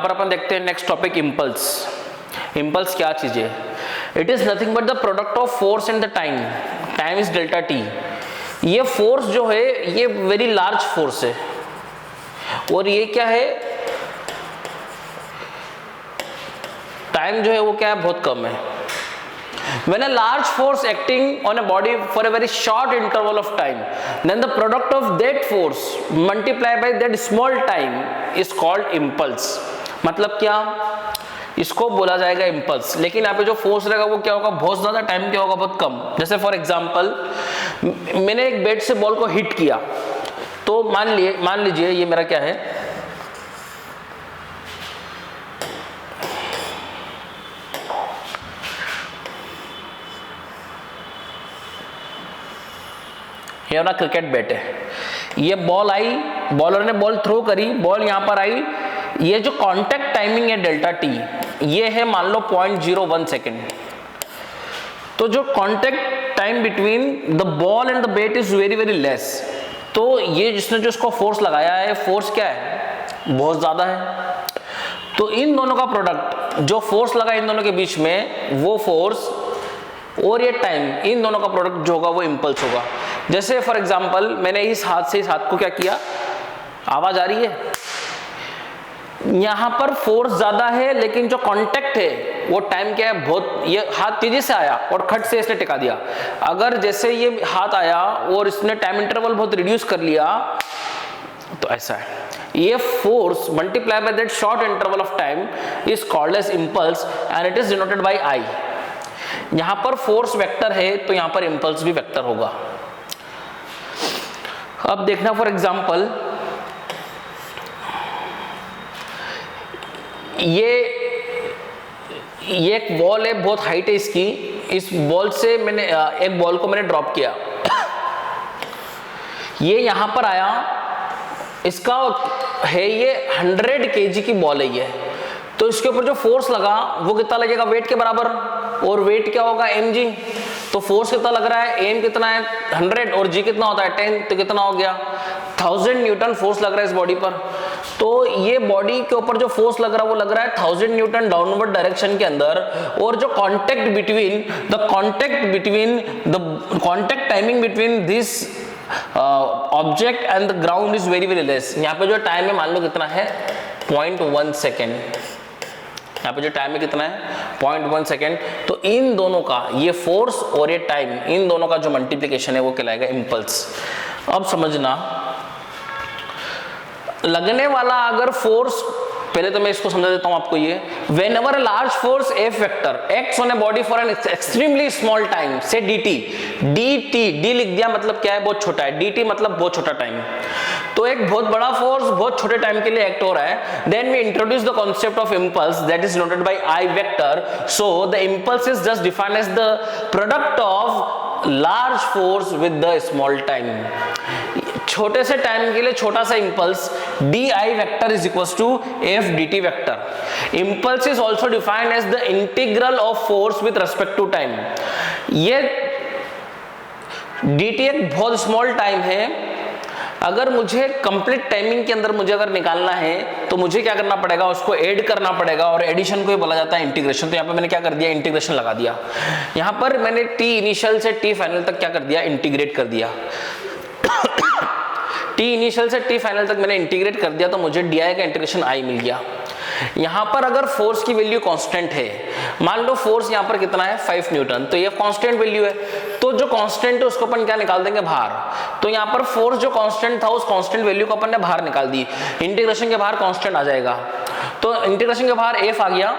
यहाँ पर अपन देखते हैं नेक्स्ट टॉपिक, इम्पल्स। इम्पल्स क्या चीज है? It is nothing but the product of force and the time. Time is delta T. ये फोर्स जो है ये वेरी लार्ज फोर्स है, और ये क्या है, टाइम जो है वो क्या है, बहुत कम है। When a large force acting on a body for a very short interval of time, then the product of that force multiplied by that small time is called impulse। मतलब क्या, इसको बोला जाएगा इम्पल्स। लेकिन यहाँ पे जो फोर्स रहेगा वो क्या होगा, बहुत ज्यादा, टाइम क्या होगा, बहुत कम। जैसे फॉर एग्जांपल मैंने एक बैट से बॉल को हिट किया, तो मान लीजिए ये मेरा क्या है, ये अपना क्रिकेट बैट है, ये बॉल आई, बॉलर ने बॉल थ्रो करी, बॉल यहां पर आई, ये जो कांटेक्ट टाइमिंग है डेल्टा टी, ये है मान लो 0.01 सेकेंड। तो जो contact time between the ball and the bat is very very less. तो ये जिसने जो इसको फोर्स लगाया है, फोर्स क्या है, बहुत ज्यादा है। तो इन दोनों का प्रोडक्ट, जो फोर्स लगा इन दोनों के बीच में, वो फोर्स और ये टाइम, इन दोनों का प्रोडक्ट जो होगा वो इम्पल्स होगा। जैसे फॉर एग्जांपल मैंने इस हाथ से इस हाथ को क्या किया, आवाज आ रही है, यहां पर फोर्स ज्यादा है, लेकिन जो कांटेक्ट है वो टाइम क्या है, बहुत, ये हाथ तेजी से आया और खट से इसने टिका दिया। अगर जैसे ये हाथ आया और इसने टाइम इंटरवल बहुत रिड्यूस कर लिया, तो ऐसा है। ये force multiply by that short interval of time is called as impulse and it is denoted by I. यहां पर फोर्स वेक्टर है तो यहां पर इंपल्स भी वेक्टर होगा। अब देखना फॉर एग्जांपल, ये एक बॉल है, बहुत हाइट है इसकी, इस बॉल से मैंने एक बॉल को मैंने ड्रॉप किया, ये यहां पर आया, इसका है ये 100 kg की बॉल है ये, तो इसके ऊपर जो फोर्स लगा वो कितना लगेगा, वेट के बराबर, और वेट क्या होगा, mg। तो फोर्स कितना लग रहा है, m कितना है 100 और g कितना होता है 10, तो कितना हो गया 1000 न्यूटन फोर्स लग रहा है इस बॉडी पर। तो ये बॉडी के ऊपर जो फोर्स लग रहा है वो लग रहा है 1000 न्यूटन डाउनवर्ड डायरेक्शन के अंदर, और जो contact timing between this object and the ground is very very less. यहाँ पे जो टाइम है मान लो कितना है 0.1 सेकेंड, यहाँ पे जो टाइम है कितना है 0.1 सेकेंड। तो इन दोनों का, ये फोर्स और ये टाइम, इन दोनों का जो मल्टीप्लिकेशन है वो कहलाएगा इम्पल्स। अब समझना, लगने वाला अगर फोर्स, पहले तो मैं इसको समझा देता हूं आपको, ये whenever a large force F vector acts on a body for an extremely small time, say dt, d लिख दिया मतलब क्या है, बहुत छोटा है, dt मतलब बहुत छोटा टाइम। तो एक बहुत बड़ा फोर्स बहुत छोटे टाइम के लिए एक्ट हो रहा है, then we introduce the concept of impulse that is denoted by I vector. So the impulse is just defined as the product of large force with the small time। छोटे से time के लिए छोटा सा impulse, D I vector is equal to F D T vector. Impulse is also defined as the integral of force with respect to time. ये D T एक बहुत small time है, अगर मुझे कंप्लीट टाइमिंग के अंदर मुझे अगर निकालना है तो मुझे क्या करना पड़ेगा, उसको ऐड करना पड़ेगा, और एडिशन को ही बोला जाता है इंटीग्रेशन। तो यहाँ पे मैंने क्या कर दिया, इंटीग्रेशन लगा दिया। यहाँ पर मैंने टी इनिशियल से टी फाइनल तक क्या कर दिया, इंटीग्रेट कर दिया। टी इनिशियल से टी फाइनल तक मैंने इंटीग्रेट कर दिया, तो मुझे डी आई का इंटीग्रेशन आई मिल गया। यहां पर अगर फोर्स की वैल्यू कांस्टेंट है, मान लो फोर्स यहां पर कितना है 5 न्यूटन, तो ये कांस्टेंट वैल्यू है, तो जो कांस्टेंट है उसको अपन क्या निकाल देंगे, बाहर। तो यहां पर फोर्स जो कांस्टेंट था उस कांस्टेंट वैल्यू को अपन ने बाहर निकाल दी, इंटीग्रेशन के बाहर कांस्टेंट आ जाएगा। तो इंटीग्रेशन के बाहर एफ आ गया,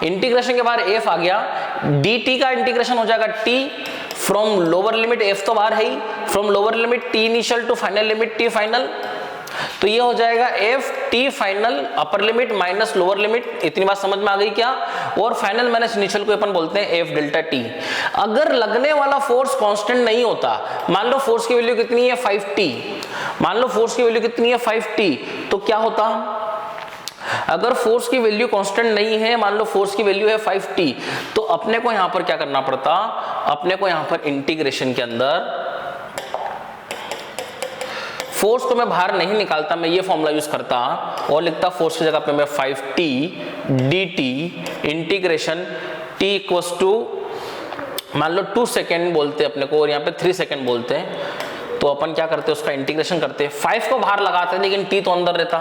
इंटीग्रेशन के बाहर एफ आ गया, डी टी का इंटीग्रेशन हो जाएगा T from lower limit, F तो बाहर है ही, from lower limit T initial to final limit T final. तो ये हो जाएगा F T final upper limit minus lower limit. इतनी बात समझ में आ गई क्या? और फाइनल माइनस इनिशियल को अपन बोलते हैं एफ डेल्टा टी। अगर लगने वाला फोर्स कांस्टेंट नहीं होता, मान लो फोर्स की वैल्यू कितनी है 5t, मान लो फोर्स की वैल्यू कितनी है 5t, तो क्या होता, अगर फोर्स की वैल्यू कांस्टेंट नहीं है, मान लो फोर्स की वैल्यू है 5t, तो अपने को यहां पर क्या करना पड़ता, अपने को यहां पर इंटीग्रेशन के अंदर फोर्स को मैं बाहर नहीं निकालता, मैं ये फॉर्मूला यूज करता और लिखता फोर्स की जगह पे मैं 5t dt integration t equals to मान लो 2 सेकेंड बोलते हैं अपने को और यहाँ पे 3 सेकेंड बोलते हैं, तो अपन क्या करते हैं उसका इंटीग्रेशन करते हैं, 5 को बाहर लगाते हैं लेकिन t तो अंदर रहता,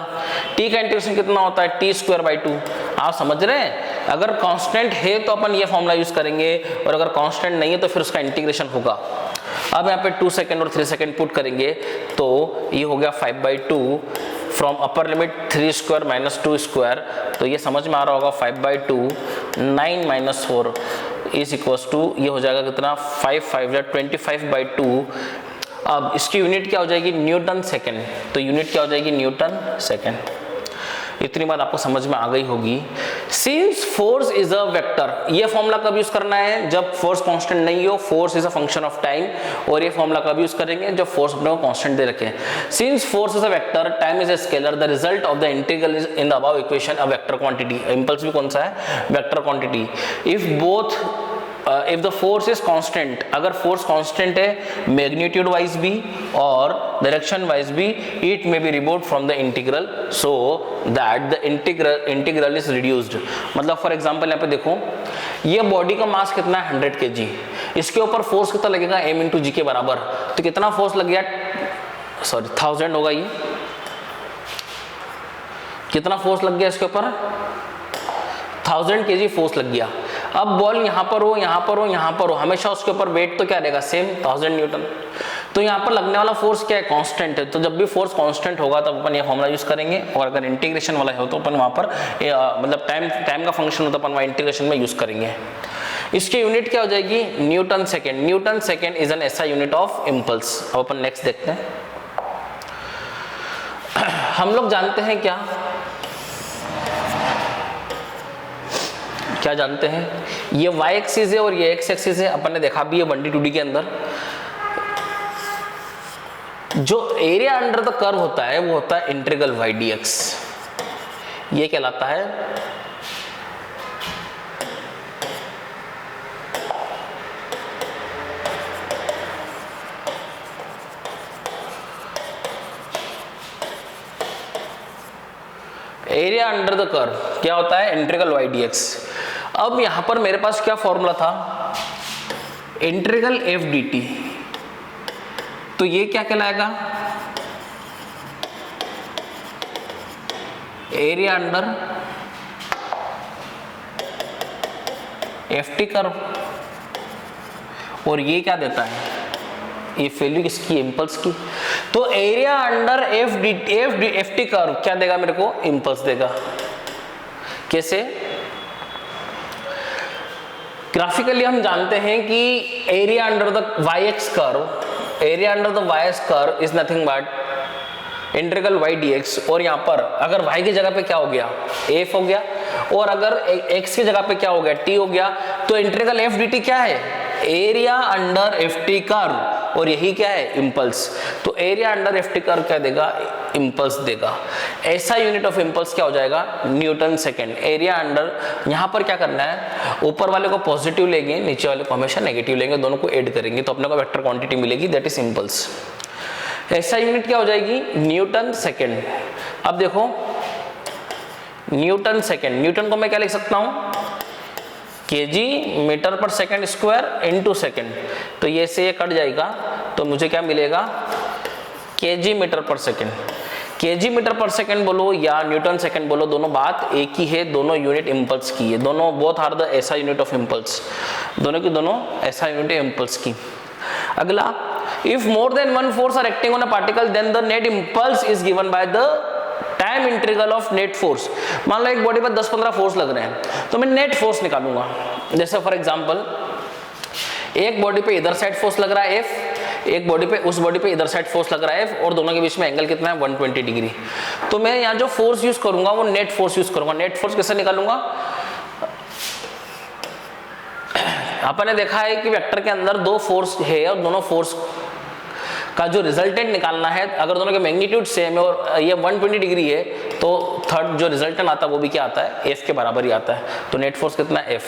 t का इंटीग्रेशन कितना होता है t²/2। आप समझ रहे हैं, अगर कांस्टेंट है तो अपन ये फॉर्मूला यूज करेंगे और अगर कांस्टेंट नहीं है तो फिर उसका इंटीग्रेशन होगा। अब यहाँ पे 2 सेकेंड और 3 सेकेंड पुट करेंगे तो ये हो गया 5/2 फ्रॉम अपर लिमिट 3² - 2², तो ये समझ में आ रहा होगा 5/2 9 - 4 इज इक्वल्स टू ये हो जाएगा कितना 5×5=25/2। अब इसकी यूनिट क्या हो जाएगी न्यूटन सेकेंड, तो यूनिट क्या हो जाएगी न्यूटन सेकेंड। इतनी बात आपको समझ में आ गई होगी। Since force is a vector, ये फॉर्मूला कब यूज करना है जब फोर्स कांस्टेंट नहीं हो, force is a function of time, और ये फॉर्मूला कब यूज करेंगे जब फोर्स अपने को कांस्टेंट दे रखे। Since force is a vector, time is a scalar, the result of the integral is in the above equation a vector quantity. Impulse भी कौन सा है vector quantity. If both if the force is constant, अगर force constant है magnitude wise भी और direction wise भी, it may be removed from the integral so that the integral is reduced. मतलब फॉर एग्जांपल यहाँ पे देखो, ये बॉडी का मास कितना है 100 kg, इसके ऊपर फोर्स कितना लगेगा m × g के बराबर, तो कितना फोर्स लग गया 1000 होगा। ये कितना फोर्स लग गया इसके ऊपर 1000 kg फोर्स लग गया। अब बॉल यहाँ पर हो यहाँ पर हो यहाँ पर हो, हमेशा उसके ऊपर वेट तो क्या रहेगा सेम 1000 न्यूटन। तो यहाँ पर लगने वाला फोर्स क्या है कांस्टेंट है, तो जब भी फोर्स कांस्टेंट होगा तब अपन ये फॉर्मूला यूज करेंगे, और अगर इंटीग्रेशन वाला हो तो अपन वहाँ पर मतलब टाइम का फंक्शन हो तो अपन वहाँ इंटीग्रेशन में यूज करेंगे। इसकी यूनिट क्या हो जाएगी Newton second. Newton second is an SI unit of impulse. अब अपन नेक्स्ट देखते हैं। हम लोग जानते हैं क्या जानते हैं, ये y एक्सिस है और ये x एक्सिस है, अपन ने देखा भी है 1D 2D के अंदर। जो एरिया अंडर द कर्व होता है वो होता है इंटीग्रल y dx, ये कहलाता है एरिया अंडर द कर्व, क्या होता है इंटीग्रल y dx। अब यहां पर मेरे पास क्या फॉर्मूला था इंटीग्रल f dt, तो ये क्या कहलाएगा एरिया अंडर ft कर्व, और ये क्या देता है ये वैल्यू किसकी इम्पल्स की। तो area under F T curve क्या देगा मेरे को इम्पल्स देगा। कैसे ग्राफिकली हम जानते हैं कि area under the Y X curve, area under the Y X curve is nothing but integral y dx, और यहाँ पर अगर y की जगह पे क्या हो गया f हो गया, और अगर x की जगह पे क्या हो गया t हो गया, तो इंटीग्रल f dt क्या है area under F T curve, और यही क्या है इम्पल्स। तो area under F T curve क्या देगा इम्पल्स देगा। ऐसा यूनिट ऑफ इम्पल्स क्या हो जाएगा न्यूटन सेकेंड। एरिया अंडर, यहाँ पर क्या करना है ऊपर वाले को पॉजिटिव लेंगे नीचे वाले को हमेशा नेगेटिव लेंगे, दोनों को ऐड करेंगे तो अपने को वेक्टर क्वांटिटी मिलेगी, दैट इज इम्पल्स। ऐसा यूनिट क्या हो जाएगी न्यूटन सेकेंड। अब देखो न्यूटन सेकेंड, न्यूटन को मैं क्या लिख सकता हूं kg metre per second square into second, तो ये से ये कट जाएगा तो मुझे क्या मिलेगा kg metre per second. kg metre per second बोलो या न्यूटन सेकेंड बोलो, दोनों बात एक ही है, दोनों यूनिट इम्पल्स की है, दोनों बोथ आर द ऐसा यूनिट ऑफ इम्पल्स, दोनों की दोनों ऐसा यूनिट इम्पल्स की। अगला, if more than one force are acting on a particle then the net impulse is given by the time integral of net force. मान लो एक बॉडी पर 10-15 फोर्स लग रहे हैं तो मैं नेट फोर्स निकालूंगा। जैसे फॉर एग्जांपल एक बॉडी पे इधर साइड फोर्स लग रहा है F, एक बॉडी पे उस बॉडी पे इधर साइड फोर्स लग रहा है F, और दोनों के बीच में एंगल कितना है 120 डिग्री। तो मैं यहाँ जो फोर्स यूज करूंगा वो नेट फोर्स यूज करूंगा। नेट फोर्स कैसे निकालूंगा, अपन ने देखा है कि वेक्टर के अंदर दो फोर्स है और दोनों फोर्स का जो रिजल्टेंट निकालना है, अगर दोनों के मैग्नीट्यूड सेम है और ये 120 डिग्री है तो थर्ड जो रिजल्टेंट आता है वो भी क्या आता है, F के बराबर ही आता है। तो नेट फोर्स कितना है, F।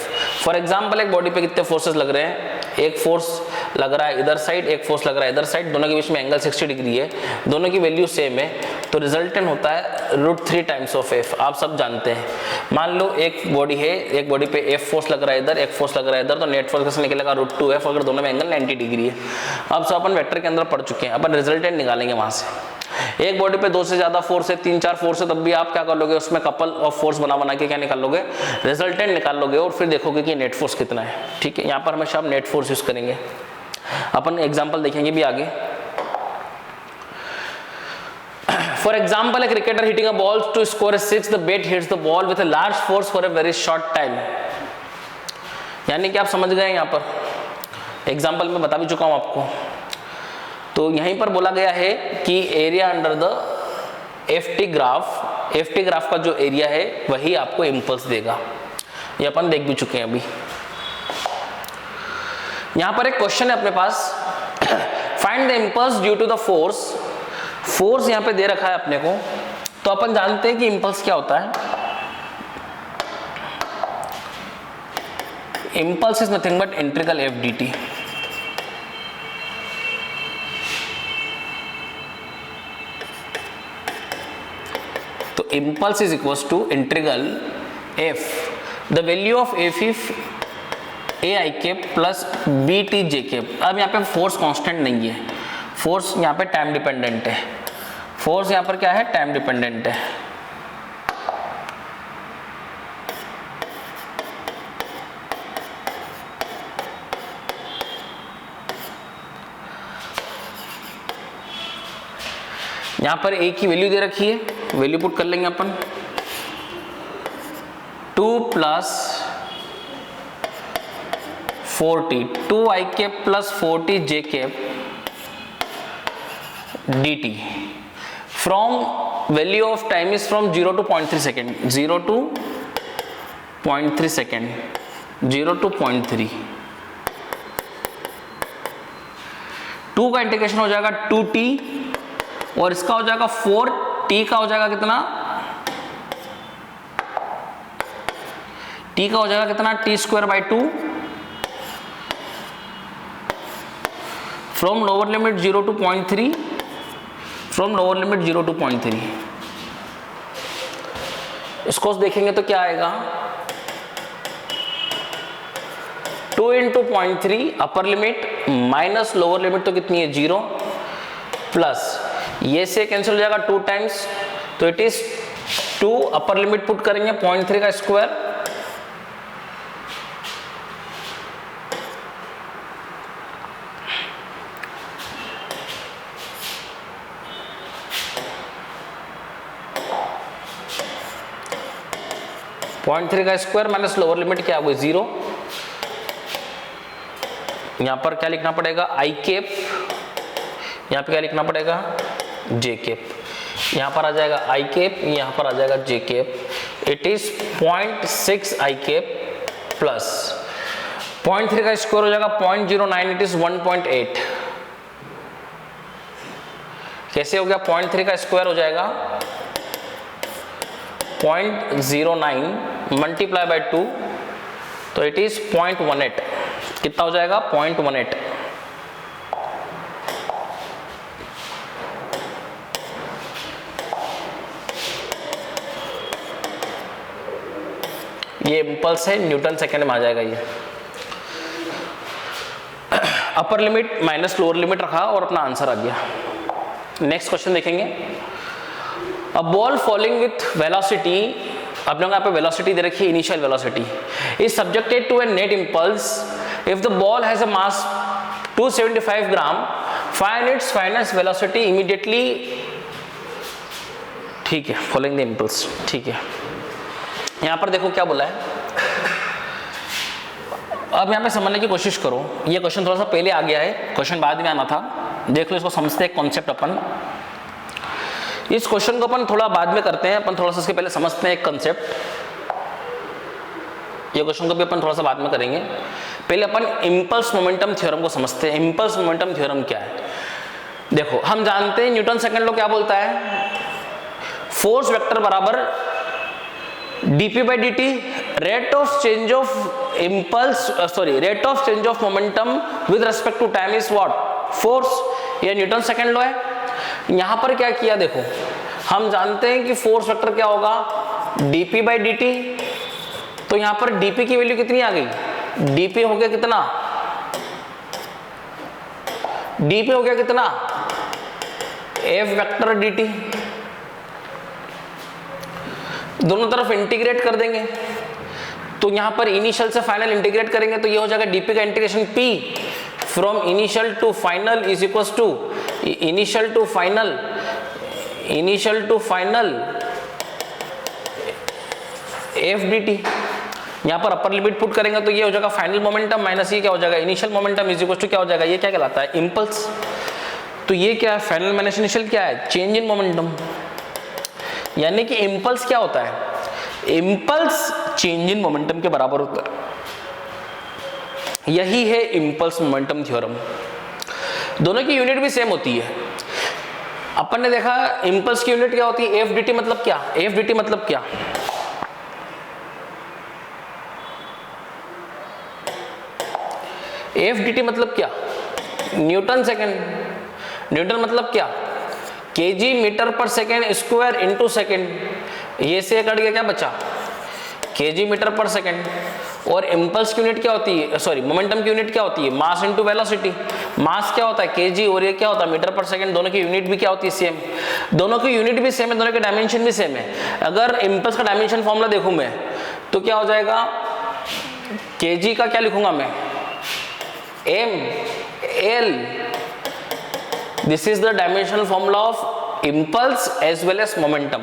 फॉर एग्जाम्पल एक बॉडी पे कितने फोर्सेस लग रहे हैं, एक फोर्स लग रहा है इधर साइड, एक फोर्स लग रहा है इधर साइड, दोनों के बीच में एंगल 60 डिग्री है, दोनों की वैल्यू सेम है, तो रिजल्टेंट होता है √3 टाइम्स ऑफ F। आप सब जानते हैं, मान लो एक बॉडी है, एक बॉडी पे F फोर्स लग रहा है इधर, एक फोर्स लग रहा है इधर, तो नेट फोर्स कैसे निकलेगा, √2F, अगर दोनों में एंगल 90 डिग्री है। अब सब अपन वेक्टर के अंदर पढ़ चुके हैं, अपन रिजल्टेंट निकालेंगे वहां से। एक बॉडी पे 2 से ज्यादा फोर्स है, 3-4 फोर्स है, तब भी आप क्या कर लोगे, उसमें कपल ऑफ फोर्स बना के क्या निकाल लोगे, रिजल्टेंट निकाल लोगे, और फिर देखोगे कि नेट फोर्स कितना है। ठीक है, यहाँ पर हमेशा आप नेट फोर्स यूज करेंगे। अपन एग्जांपल देखेंगे भी आगे। For example a cricketer hitting a ball to score a 6, the bat hits the ball with a large force for a very short time. यानी कि आप समझ गए, यहाँ पर एग्जाम्पल में बता भी चुका हूं आपको। तो यहीं पर बोला गया है कि area under the FT graph का जो एरिया है वही आपको इम्पल्स देगा। ये अपन देख भी चुके हैं अभी। यहां पर एक क्वेश्चन है अपने पास, find the impulse due to the force यहां पे दे रखा है अपने को। तो अपन जानते हैं कि इम्पल्स क्या होता है, impulse is nothing but integral F dt। तो impulse is equals to integral F, the value of F is AI cap plus BT J cap। अब यहाँ पे फोर्स कांस्टेंट नहीं है, फोर्स यहाँ पे टाइम डिपेंडेंट है, फोर्स यहाँ पर क्या है, टाइम डिपेंडेंट है। यहाँ पर A की वैल्यू दे रखी है, वैल्यू पुट कर लेंगे अपन, 2 + 40, 2I cap plus 40 J cap dt। From value of time is from 0 to 0.3 second, 0 to 0.3 second, 0 to 0.3। 2 का इंटीग्रेशन हो जाएगा 2t, और इसका हो जाएगा 4t का हो जाएगा कितना, t का हो जाएगा कितना, t²/2। From lower limit 0 to 0.3, from lower limit 0 to 0.3। इसको देखेंगे तो क्या आएगा, 2 × 0.3 अपर लिमिट माइनस लोअर लिमिट तो कितनी है 0, प्लस ये से कैंसिल हो जाएगा 2 टाइम्स, तो it is 2 upper limit put करेंगे 0.3 का स्क्वायर, .3 का स्क्वायर माइनस लोअर लिमिट क्या हुई 0। यहां पर क्या लिखना पड़ेगा, I कैप, यहां पे क्या लिखना पड़ेगा, J कैप। यहां पर आ जाएगा I कैप, यहां पर आ जाएगा J cap. It is 0.6 I cap plus 0.3 का स्क्वायर हो जाएगा 0.09, इट इज 1.8। कैसे हो गया, 0.3 का स्क्वायर हो जाएगा 0.09 मल्टीप्लाई बाय 2, तो इट इज 0.18। कितना हो जाएगा, 0.18। ये इंपल्स है, न्यूटन सेकेंड में आ जाएगा ये। Upper limit minus lower limit रखा और अपना आंसर आ गया। नेक्स्ट क्वेश्चन देखेंगे, a ball falling with velocity, आप लोगों को यहाँ पे वेलोसिटी दे रखी है, initial velocity, is subjected to a net impulse if the ball has a mass 275 gram, find its final velocity immediately. ठीक है, फॉलोइंग द इंपल्स। ठीक है, यहां पर देखो क्या बोला है, अब यहां पे समझने की कोशिश करो। ये क्वेश्चन थोड़ा सा पहले आ गया है, क्वेश्चन बाद में आना था, देख लो इसको, समझते हैं कॉन्सेप्ट अपन। इस क्वेश्चन को अपन थोड़ा बाद में करते हैं, अपन थोड़ा सा इसके पहले समझते हैं एक कॉन्सेप्ट। ये क्वेश्चन को भी अपन थोड़ा सा बाद में करेंगे, पहले अपन इंपल्स मोमेंटम थ्योरम को समझते हैं। इंपल्स मोमेंटम थ्योरम क्या है, देखो हम जानते हैं न्यूटन सेकंड लॉ क्या बोलता है, फोर्स वेक्टर बराबर dp by dt, rate of change of impulse rate of change of momentum with respect to time is what? force. ये न्यूटन सेकंड लॉ है. यहां पर क्या किया देखो, हम जानते हैं कि फोर्स वेक्टर क्या होगा, dp by dt. तो यहां पर dp की वैल्यू कितनी आ गई, dp हो गया कितना, dp हो गया कितना, f वेक्टर dt. दोनों तरफ इंटीग्रेट कर देंगे तो यहां पर इनिशियल से फाइनल इंटीग्रेट करेंगे तो ये हो जाएगा dp का integration p from initial to final is equals to initial to final f dt. यहां पर अपर लिमिट पुट करेंगे तो ये हो जाएगा फाइनल मोमेंटम माइनस ये क्या हो जाएगा initial momentum is equals to क्या हो जाएगा, ये क्या कहलाता है, इंपल्स. तो ये क्या है, फाइनल माइनस इनिशियल क्या है, चेंज इन मोमेंटम. यानी कि इंपल्स क्या होता है, इंपल्स चेंज इन मोमेंटम के बराबर होता है. यही है इंपल्स मोमेंटम थ्योरम. दोनों की यूनिट भी सेम होती है. अपन ने देखा इंपल्स की यूनिट क्या होती है, एफ dt मतलब क्या, एफ dt मतलब क्या, एफ dt मतलब क्या, न्यूटन सेकेंड. न्यूटन मतलब क्या, KG metre per second square into second. ये से कट गया, क्या बचा, केजी मीटर पर सेकेंड. और इंपल्स की यूनिट क्या होती है, सॉरी मोमेंटम की यूनिट क्या होती है, मास इनटू वेलोसिटी. मास क्या होता है केजी और ये क्या होता है मीटर पर सेकेंड. दोनों की यूनिट भी क्या होती है, सेम. दोनों की यूनिट भी सेम है, दोनों के डायमेंशन भी सेम है. अगर इंपल्स का डायमेंशन फॉर्मूला देखूं मैं तो क्या हो जाएगा, केजी का क्या लिखूंगा मैं, M L. This is the dimensional formula of impulse as well as momentum.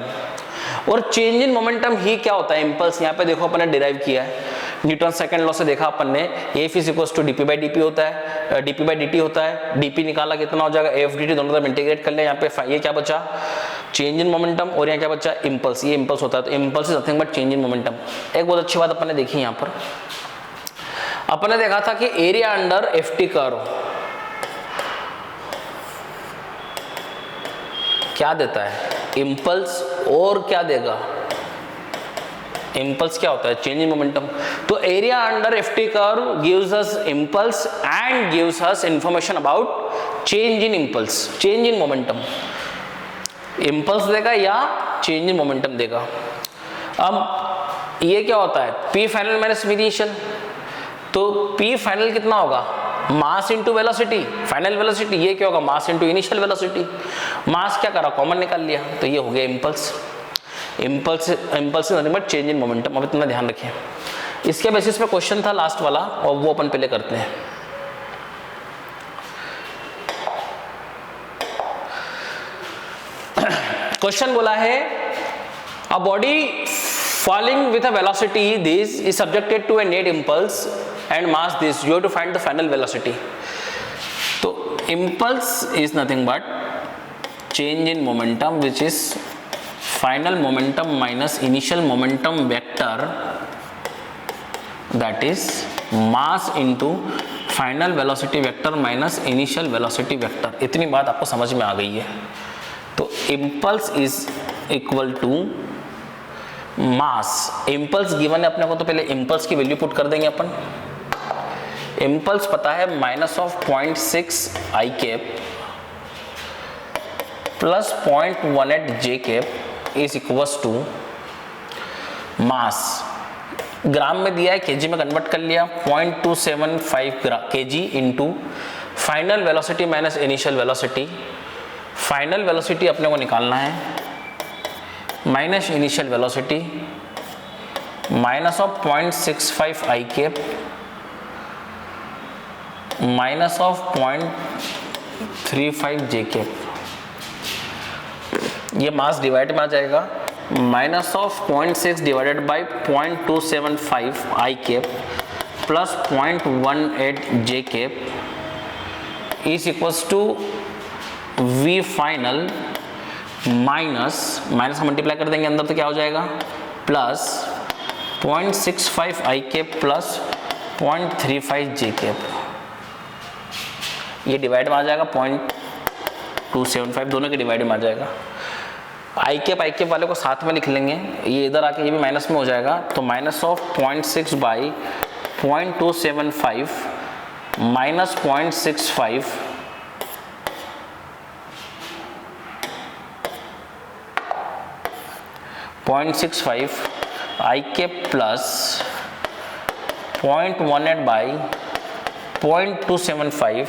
और चेंज इन मोमेंटम ही क्या होता है, इंपल्स. यहाँ पे देखो अपन ने डिराइव किया है न्यूटन सेकंड लॉ से, देखा अपन ने F is equals to DP by DP होता है, डीपी बाई डीटी होता है. डीपी निकाला कितना हो जाएगा, एफ डी टी. दोनों तरफ इंटीग्रेट कर ले. यहाँ पे ये क्या बचा, चेंज इन मोमेंटम. और यहाँ क्या बचा, इंपल्स. ये इंपल्स होता है. तो impulse is nothing but change in momentum. एक बहुत अच्छी बात अपन ने देखी, यहाँ पर अपन ने देखा था कि area under F T curve क्या देता है, इंपल्स. और क्या देगा, इंपल्स क्या होता है, चेंज इन मोमेंटम. तो area under F T curve gives us impulse and gives us information about change in impulse, change in momentum. Impulse देगा या चेंज इन मोमेंटम देगा. अब ये क्या होता है, पी फाइनल माइनस इनिशियल. तो पी फाइनल कितना होगा, mass into velocity, final velocity. ये क्या होगा, मास इंटू इनिशियल वेलोसिटी. मास क्या करा, कॉमन निकाल लिया, तो ये हो गया impulse. Impulse impulse nothing but change in momentum. अब इतना ध्यान रखें. इसके बेसिस पे क्वेश्चन था लास्ट वाला, और वो अपन पहले करते हैं. क्वेश्चन बोला है, a body falling with a velocity this is subjected to a net impulse and mass this, you have to find the final velocity. So impulse is nothing but change in momentum which is final momentum minus initial momentum vector, that is mass into final velocity vector minus initial velocity vector. इतनी बात आपको समझ में आ गई है. तो impulse is equal to mass. Impulse given है अपने को, तो पहले इंपल्स की वैल्यू पुट कर देंगे अपन. इंपल्स पता है minus of 0.6 I cap plus 0.18 J cap is equals to mass. Gram में दिया है, केजी में कन्वर्ट कर लिया, 0.275 KG into final velocity minus initial velocity. Final velocity अपने को निकालना है minus initial velocity minus of 0.65 I cap minus of 0.35 J cap. ये मास डिवाइड में आ जाएगा, minus of 0.6 divided by 0.275 I cap plus 0.18 J cap is equals to V final minus minus का multiply कर देंगे अंदर तो क्या हो जाएगा, plus 0.65 I cap plus 0.35 J cap. ये डिवाइड में आ जाएगा 0.275, दोनों के डिवाइड में आ जाएगा. आई कैप वाले को साथ में लिख लेंगे, ये इधर आके ये भी माइनस में हो जाएगा, तो minus of 0.6 by 0.275 minus 0.65 0.65 I cap plus 0.18 by 0.275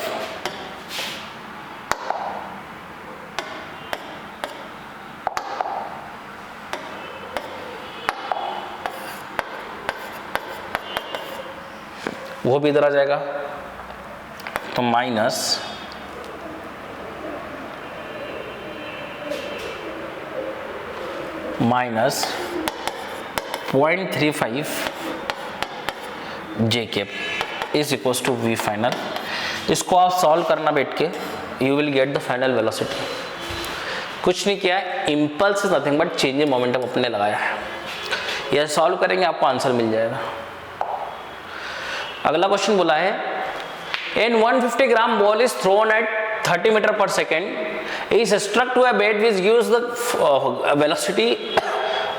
वो भी इधर आ जाएगा, तो minus minus 0.35 J cap is equals to V final. इसको आप सॉल्व करना बैठ के, you will get the final velocity. कुछ नहीं किया है, impulse is nothing but change in momentum अपने लगाया है। यह सॉल्व करेंगे आपको आंसर मिल जाएगा। अगला क्वेश्चन बोला है, an 150 gram ball is thrown at 30 metre per second is struck to a bed which gives the velocity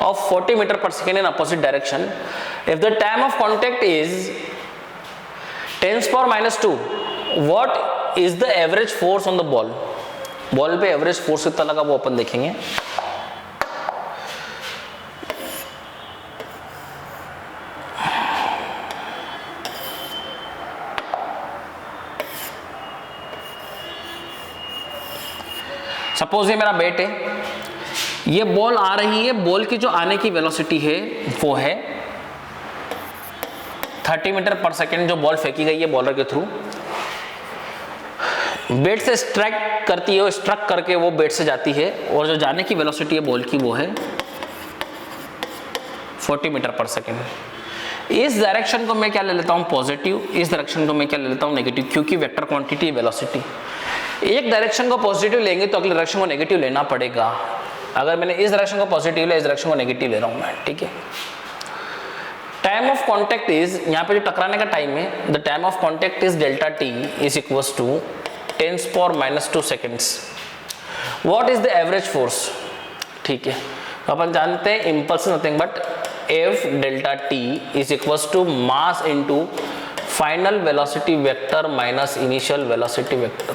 of 40 meter per second in opposite direction. If the time of contact is 10⁻², what is the average force on the ball? Ball पे average force कितना लगा वो अपन देखेंगे। Suppose ये मेरा bat है, ये ball आ रही है, बॉल की जो आने की वेलोसिटी है वो है 30 मीटर पर सेकेंड, जो बॉल फेंकी गई है बॉलर के थ्रू, बैट से स्ट्राइक करती है, स्ट्रक करके वो बैट से जाती है, और जो जाने की वेलोसिटी है बॉल की वो है 40 मीटर पर सेकेंड। इस डायरेक्शन को मैं क्या ले लेता हूँ पॉजिटिव, इस डायरेक्शन को मैं क्या ले लेता हूँ नेगेटिव, क्योंकि वेक्टर क्वांटिटी वेलोसिटी। एक डायरेक्शन को पॉजिटिव लेंगे तो अगले डायरेक्शन को नेगेटिव लेना पड़ेगा। अगर मैंने इस डायरेक्शन को पॉजिटिव लिया, इस डायरेक्शन को नेगेटिव ले रहा हूं मैं, ठीक है। टाइम ऑफ कांटेक्ट इज, यहाँ पे जो टकराने का टाइम है, the time of contact is delta T is equals to 10⁻² seconds. What is the average force, ठीक है। तो अपन जानते हैं impulse nothing but F delta T is equals to mass into final velocity vector minus initial velocity vector.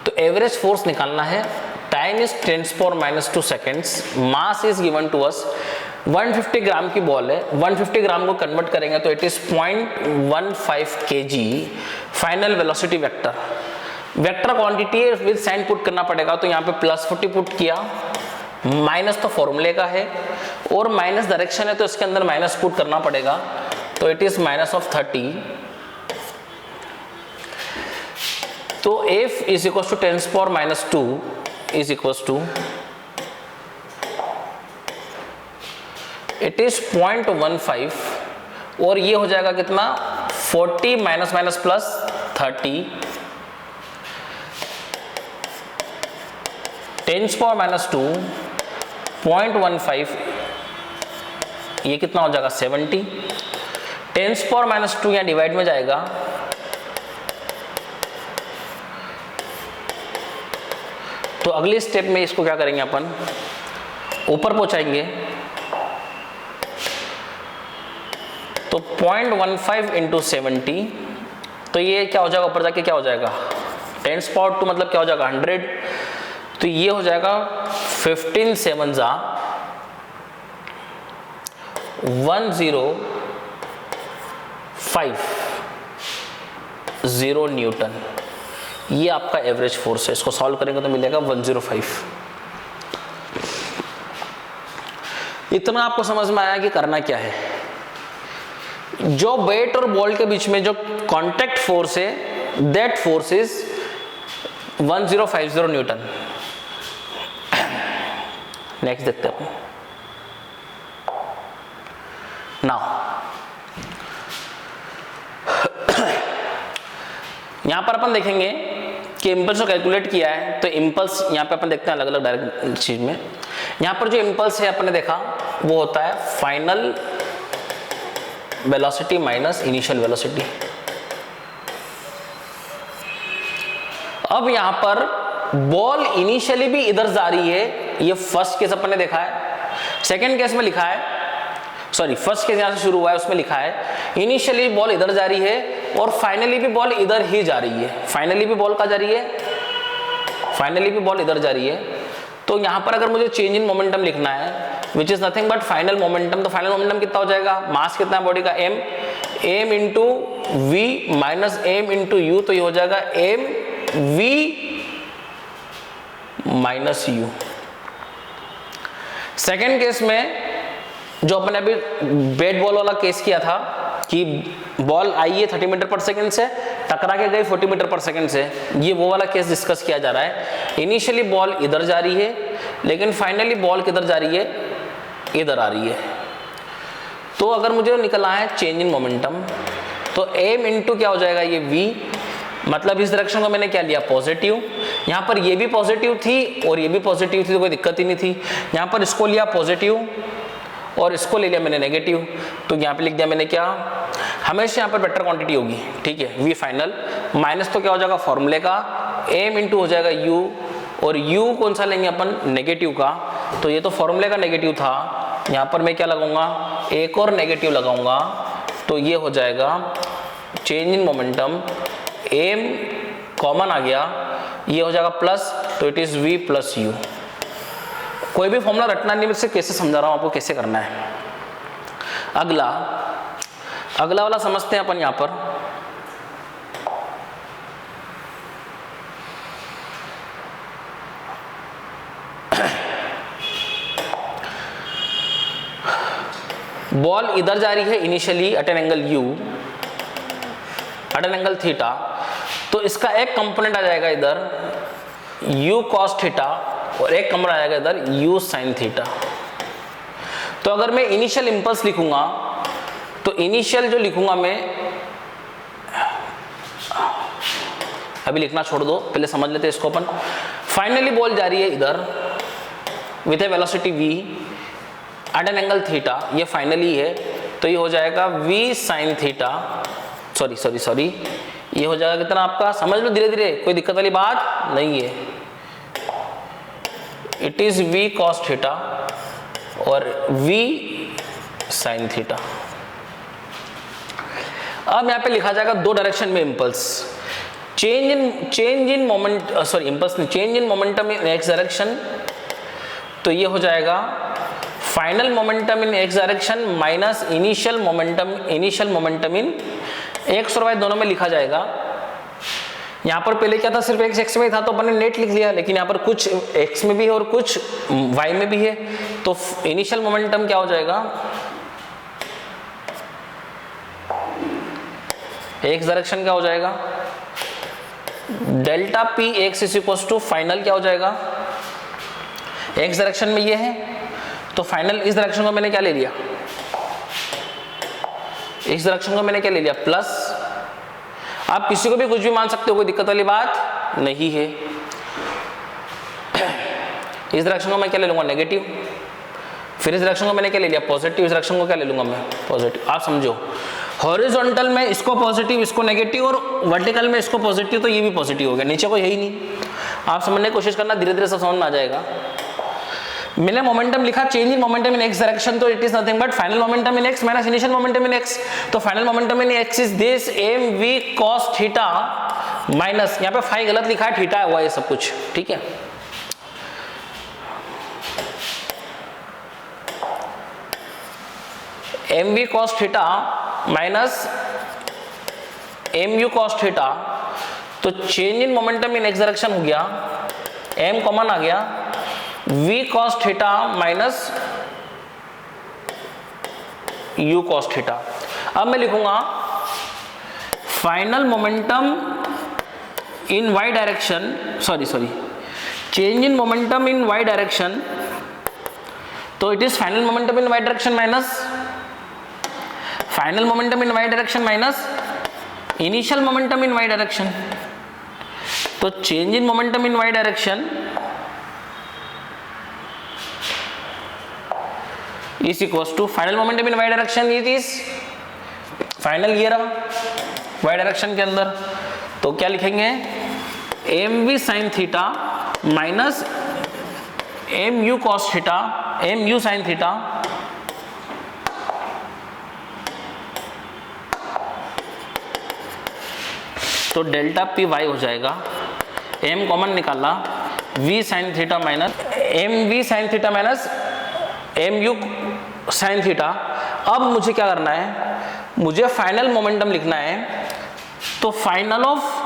तो average force निकालना है, time is 10⁻² seconds, mass is given to us 150 gram की बॉल है, 150 ग्राम को convert करेंगे तो it is 0.15 kg। Final velocity vector, vector quantity है with sign put करना पड़ेगा, तो यहाँ पे +40 पुट किया, माइनस तो फॉर्मूले का है और माइनस डायरेक्शन है तो इसके अंदर माइनस पुट करना पड़ेगा, तो इट इज -30। तो f is equal to 10⁻² is equals to it is 0.15 और ये हो जाएगा कितना 40 माइनस माइनस प्लस 30 10⁻², 0.15 ये कितना हो जाएगा 70, 10⁻² यहाँ डिवाइड में जाएगा, तो अगले स्टेप में इसको क्या करेंगे अपन ऊपर पहुंचाएंगे, तो 0.15 इंटू 70, तो ये क्या हो जाएगा ऊपर जाके क्या हो जाएगा 10⁻² मतलब क्या हो जाएगा 100, तो ये हो जाएगा 15 7 जा 105 न्यूटन। ये आपका एवरेज फोर्स है, इसको सॉल्व करेंगे तो मिलेगा 105। इतना आपको समझ में आया कि करना क्या है। जो बैट और बॉल के बीच में जो कांटेक्ट फोर्स है that force is 1050 Newton. Next देखते हैं नाउ, यहां पर अपन देखेंगे कि इम्पल्स को कैलकुलेट किया है, तो इम्पल्स यहां पे अपन देखते हैं अलग अलग डायरेक्ट चीज में। यहां पर जो इम्पल्स है अपने देखा वो होता है final velocity minus initial velocity. अब यहां पर बॉल इनिशियली भी इधर जा रही है, ये फर्स्ट केस अपन ने देखा है। सेकंड केस में लिखा है, सॉरी फर्स्ट केस यहां से शुरू हुआ है, उसमें लिखा है इनिशियली बॉल इधर जा रही है और फाइनली भी बॉल इधर ही जा रही है। फाइनली भी बॉल कहां जा रही है, फाइनली भी बॉल इधर जा रही है। तो यहां पर अगर मुझे चेंज इन मोमेंटम लिखना है which is nothing but final momentum, तो फाइनल मोमेंटम कितना हो जाएगा, मास कितना है बॉडी का, M into V minus M into U, तो ये हो जाएगा M V minus U. Second case में जो अपने अभी बैट बॉल वाला केस किया था कि बॉल आई है 30 मीटर पर सेकंड से, टकरा के गई 40 मीटर पर सेकंड से, ये वो वाला केस डिस्कस किया जा रहा है। इनिशियली बॉल इधर जा रही है लेकिन फाइनली बॉल किधर जा रही है, इधर आ रही है। तो अगर मुझे निकलना है चेंज इन मोमेंटम, तो एम इंटू क्या हो जाएगा, ये वी, मतलब इस डायरेक्शन को मैंने क्या लिया, पॉजिटिव। यहाँ पर ये भी पॉजिटिव थी और ये भी पॉजिटिव थी, तो कोई दिक्कत ही नहीं थी। यहाँ पर इसको लिया पॉजिटिव और इसको ले लिया मैंने नेगेटिव, तो यहाँ पे लिख दिया मैंने क्या, हमेशा यहाँ पर वेक्टर क्वांटिटी होगी, ठीक है, वी फाइनल माइनस तो क्या हो जाएगा फॉर्मूले का, एम इंटू हो जाएगा यू, और यू कौन सा लेंगे अपन, नेगेटिव का, तो ये तो फॉर्मूले का नेगेटिव था, यहाँ पर मैं क्या लगाऊंगा, एक और नेगेटिव लगाऊंगा, तो ये हो जाएगा change in momentum, M common आ गया, ये हो जाएगा प्लस, तो it is V plus U. कोई भी फॉर्मूला रटना नहीं, मैं सिर्फ कैसे समझा रहा हूं आपको कैसे करना है। अगला वाला समझते हैं अपन। यहां पर बॉल इधर जा रही है initially at an angle U, at an angle theta, तो इसका एक कंपोनेंट आ जाएगा इधर u cos थीटा और एक कंपोनेंट आ जाएगा इधर u sin थीटा। तो अगर मैं इनिशियल इंपल्स लिखूंगा तो इनिशियल जो लिखूंगा मैं, अभी लिखना छोड़ दो, पहले समझ लेते हैं इसको अपन। फाइनली बॉल जा रही है इधर with a velocity v at an angle theta, ये फाइनली है, तो ये हो जाएगा v sin थीटा, सॉरी ये हो जाएगा कितना आपका, समझ लो धीरे धीरे, कोई दिक्कत वाली बात नहीं है, it is v cos theta और v sin थीटा। अब यहां पे लिखा जाएगा दो डायरेक्शन में impulse, change in moment, sorry impulse नहीं, change in momentum in X direction, तो ये हो जाएगा final momentum in X direction minus initial momentum in X और वाई दोनों में लिखा जाएगा। यहाँ पर पहले क्या था, सिर्फ एक्स में था तो अपन ने नेट लिख लिया, लेकिन यहाँ पर कुछ एक्स में भी है और कुछ वाई में भी है, तो इनिशियल मोमेंटम क्या हो जाएगा, एक्स डायरेक्शन क्या हो जाएगा, delta P X is equal to final क्या हो जाएगा, एक्स डायरेक्शन में ये है तो फाइनल इस डायरेक्शन को मैंने क्या ले लिया, इस डायरेक्शन को मैंने क्या ले लिया प्लस। आप किसी को भी कुछ भी मान सकते हो, कोई दिक्कत वाली बात नहीं है। इस डायरेक्शन को मैं क्या ले लूंगा नेगेटिव, फिर इस डायरेक्शन को मैंने क्या ले लिया पॉजिटिव, इस डायरेक्शन को क्या ले लूंगा मैं पॉजिटिव। आप समझो, हॉरिजॉन्टल में इसको पॉजिटिव इसको नेगेटिव और वर्टिकल में इसको पॉजिटिव, तो ये भी पॉजिटिव हो गया, नीचे कोई है ही नहीं। आप समझने की कोशिश करना, धीरे धीरे सब समझ में आ जाएगा। मैंने मोमेंटम लिखा change in momentum in X direction, तो it is nothing but final momentum in X minus initial momentum in X, तो final momentum in X is this M V cos theta minus, यहाँ पे phi गलत लिखा है, theta हुआ ये सब कुछ, ठीक है। M V cos theta minus M U cos theta, तो change in momentum in X direction हो गया, एम कॉमन आ गया, v cos theta minus u cos theta. अब मैं लिखूंगा final momentum in y direction, sorry change in momentum in y direction, तो it is final momentum in y direction minus final momentum in y direction minus initial momentum in y direction, तो change in momentum in y direction is equals to final momentum in y direction, it is final ये रहा y डायरेक्शन के अंदर, तो क्या लिखेंगे M V sine theta minus M U cos theta M U sine theta तो delta P Y हो जाएगा, एम कॉमन निकाला, V sine theta minus M V sine theta minus M U sine theta. अब मुझे क्या करना है, मुझे फाइनल मोमेंटम लिखना है, तो final of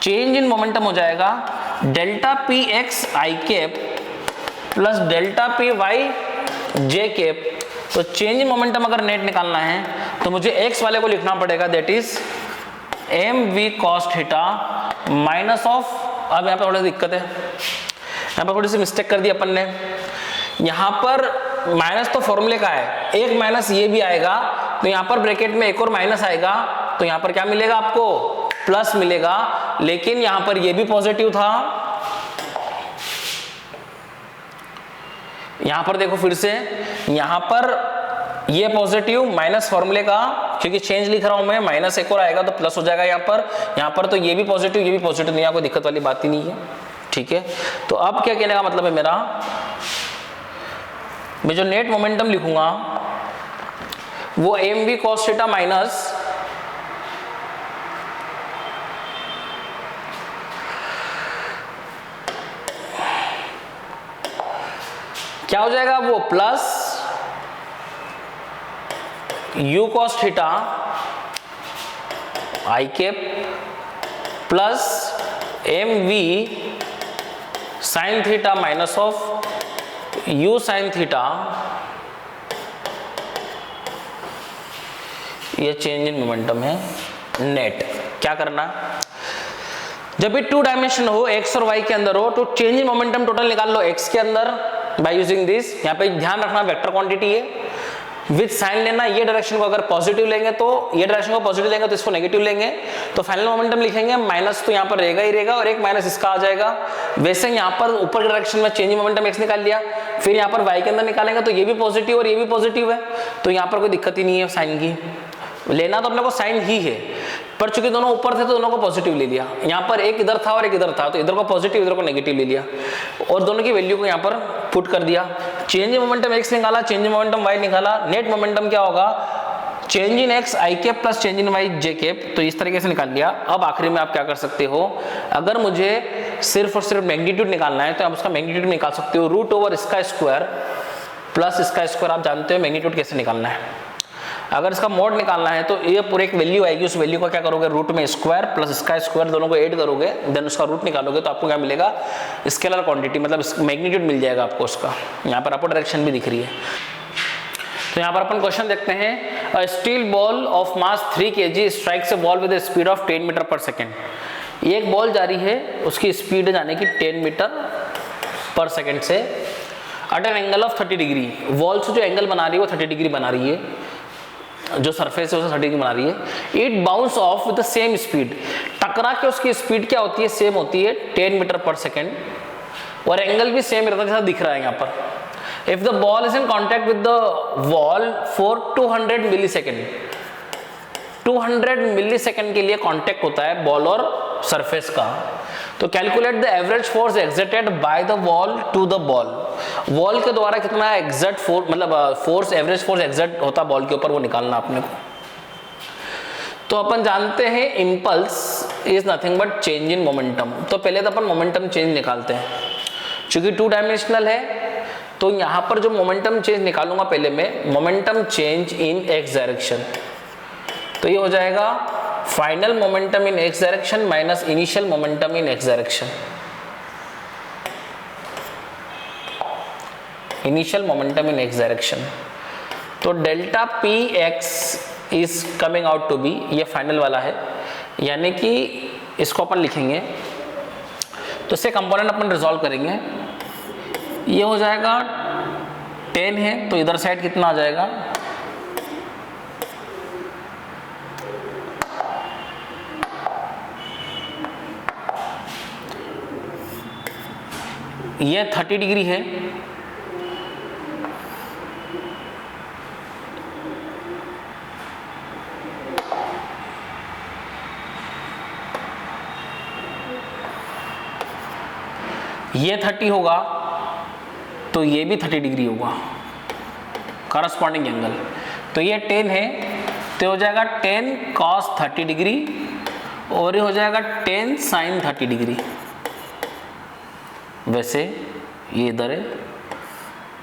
change in momentum हो जाएगा delta P X I cap plus delta P Y J cap. तो चेंज इन मोमेंटम अगर नेट निकालना है तो मुझे एक्स वाले को लिखना पड़ेगा, that is M V cos theta minus of, अब यहाँ पे थोड़ी दिक्कत है, यहाँ पर थोड़ी सी मिस्टेक कर दी अपन ने, यहाँ पर माइनस तो फॉर्मूले का है, एक माइनस ये भी आएगा तो यहाँ पर ब्रैकेट में एक और माइनस आएगा, तो यहाँ पर क्या मिलेगा आपको, प्लस मिलेगा, लेकिन यहाँ पर ये भी पॉजिटिव था। यहाँ पर देखो फिर से, यहाँ पर ये पॉजिटिव माइनस फॉर्मूले का, क्योंकि चेंज लिख रहा हूं मैं, माइनस एक और आएगा तो प्लस हो जाएगा यहाँ पर तो ये भी पॉजिटिव ये भी पॉजिटिव, यहाँ कोई दिक्कत वाली बात ही नहीं है, ठीक है। तो अब क्या कहने का मतलब है मेरा, मैं जो नेट मोमेंटम लिखूंगा वो M V cos theta minus क्या हो जाएगा, वो plus U cos theta I cap plus M V sine theta minus of U sine theta, ये चेंज इन मोमेंटम है नेट। क्या करना, जब भी टू डायमेंशन हो, एक्स और वाई के अंदर हो, तो चेंज इन मोमेंटम टोटल निकाल लो एक्स के अंदर बाय यूजिंग दिस। यहाँ पे ध्यान रखना वेक्टर क्वांटिटी है, विथ साइन लेना, ये डायरेक्शन को अगर पॉजिटिव लेंगे तो ये डायरेक्शन को पॉजिटिव लेंगे तो इसको नेगेटिव लेंगे, तो फाइनल मोमेंटम लिखेंगे माइनस, तो यहाँ पर रहेगा ही रहेगा और एक माइनस इसका आ जाएगा। वैसे यहाँ पर ऊपर के डायरेक्शन में चेंज मोमेंटम एक्स निकाल लिया, फिर यहाँ पर वाई के अंदर निकालेंगे तो ये भी पॉजिटिव और ये भी पॉजिटिव है, तो यहाँ पर कोई दिक्कत ही नहीं है साइन की, लेना तो अपने को साइन ही है, पर चूंकि दोनों ऊपर थे तो दोनों को पॉजिटिव ले लिया। यहाँ पर एक इधर था और एक इधर था, तो इधर को पॉजिटिव इधर को नेगेटिव ले लिया और दोनों की वैल्यू को यहाँ पर पुट कर दिया। चेंज इन मोमेंटम एक्स निकाला, चेंज इन मोमेंटम वाई निकाला, नेट मोमेंटम क्या होगा, change in X I cap plus change in Y J cap, तो इस तरीके से निकाल लिया। अब आखिरी में आप क्या कर सकते हो, अगर मुझे सिर्फ और सिर्फ मैग्नीट्यूड निकालना है तो आप उसका मैग्नीट्यूड निकाल सकते हो, रूट ओवर इसका स्क्वायर प्लस इसका स्क्वायर। आप जानते हो मैग्नीट्यूड कैसे निकालना है। अगर इसका मोड निकालना है तो ये पूरे एक वैल्यू आएगी, उस वैल्यू का क्या करोगे, रूट में स्क्वायर प्लस इसका स्क्वायर दोनों को ऐड करोगे, देन उसका रूट निकालोगे तो आपको क्या मिलेगा, स्केलर क्वांटिटी, मतलब मैग्नीट्यूड मिल जाएगा आपको उसका। यहाँ पर आपको डायरेक्शन भी दिख रही है। तो यहाँ पर अपन क्वेश्चन देखते हैं, a steel ball of mass 3 kg strikes a ball with a speed of 10 metre per second. एक बॉल जा रही है, उसकी स्पीड जाने की 10 मीटर पर सेकेंड से, at an angle of 30 degree. Wall से जो एंगल बना रही है वो 30 डिग्री बना रही है, जो सरफेस है उसे 30 डिग्री बना रही है। It bounce off with the same speed, टकरा के उसकी स्पीड क्या होती है, सेम होती है 10 मीटर पर सेकेंड, और एंगल भी सेम रहता है जैसा दिख रहा है यहाँ पर। If the ball is in contact with the wall for 200 millisecond, 200 millisecond के लिए कॉन्टैक्ट होता है बॉल और सरफेस का, तो calculate the average force exerted by the wall to the ball. Wall के द्वारा कितना एग्जर्ट फोर्स, मतलब फोर्स, एवरेज फोर्स एक्सर्ट होता है बॉल के ऊपर, वो निकालना अपने को। तो अपन जानते हैं impulse is nothing but change in momentum, तो पहले तो अपन मोमेंटम चेंज निकालते हैं। चूंकि 2 डायमेंशनल है तो यहाँ पर जो मोमेंटम चेंज निकालूंगा पहले मैं, momentum change in X direction, तो ये हो जाएगा final momentum in X direction minus initial momentum in X direction, initial momentum in X direction. तो delta P X is coming out to be, ये final वाला है, यानी कि इसको अपन लिखेंगे तो इससे कंपोनेंट अपन रिजॉल्व करेंगे। ये हो जाएगा 10 है तो इधर साइड कितना आ जाएगा, ये 30 डिग्री है, ये 30 होगा तो ये भी 30 डिग्री होगा करस्पॉन्डिंग एंगल। तो ये 10 है तो हो जाएगा 10 cos 30 डिग्री और ये हो जाएगा 10 sin 30 डिग्री। वैसे ये इधर है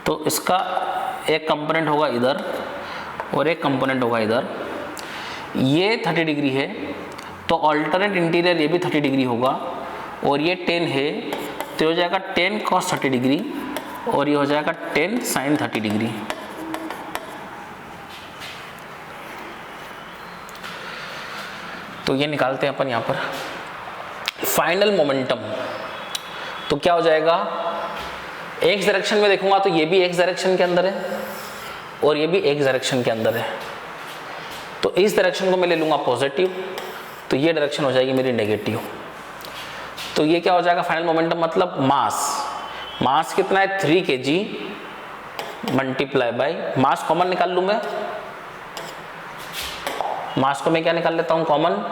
तो इसका एक कंपोनेंट होगा इधर और एक कंपोनेंट होगा इधर। ये 30 डिग्री है तो अल्टरनेट इंटीरियर ये भी 30 डिग्री होगा और ये 10 है तो हो जाएगा 10 cos 30 डिग्री और ये हो जाएगा 10 sin 30 डिग्री। तो ये निकालते हैं अपन यहाँ पर फाइनल मोमेंटम। तो क्या हो जाएगा, एक्स डायरेक्शन में देखूंगा तो ये भी एक्स डायरेक्शन के अंदर है और ये भी एक्स डायरेक्शन के अंदर है। तो इस डायरेक्शन को मैं ले लूँगा पॉजिटिव तो ये डायरेक्शन हो जाएगी मेरी नेगेटिव। तो ये क्या हो जाएगा फाइनल मोमेंटम, मतलब मास कितना है 3 kg multiply by mass common निकाल लूँ मैं। मास को मैं क्या निकाल लेता हूँ कॉमन,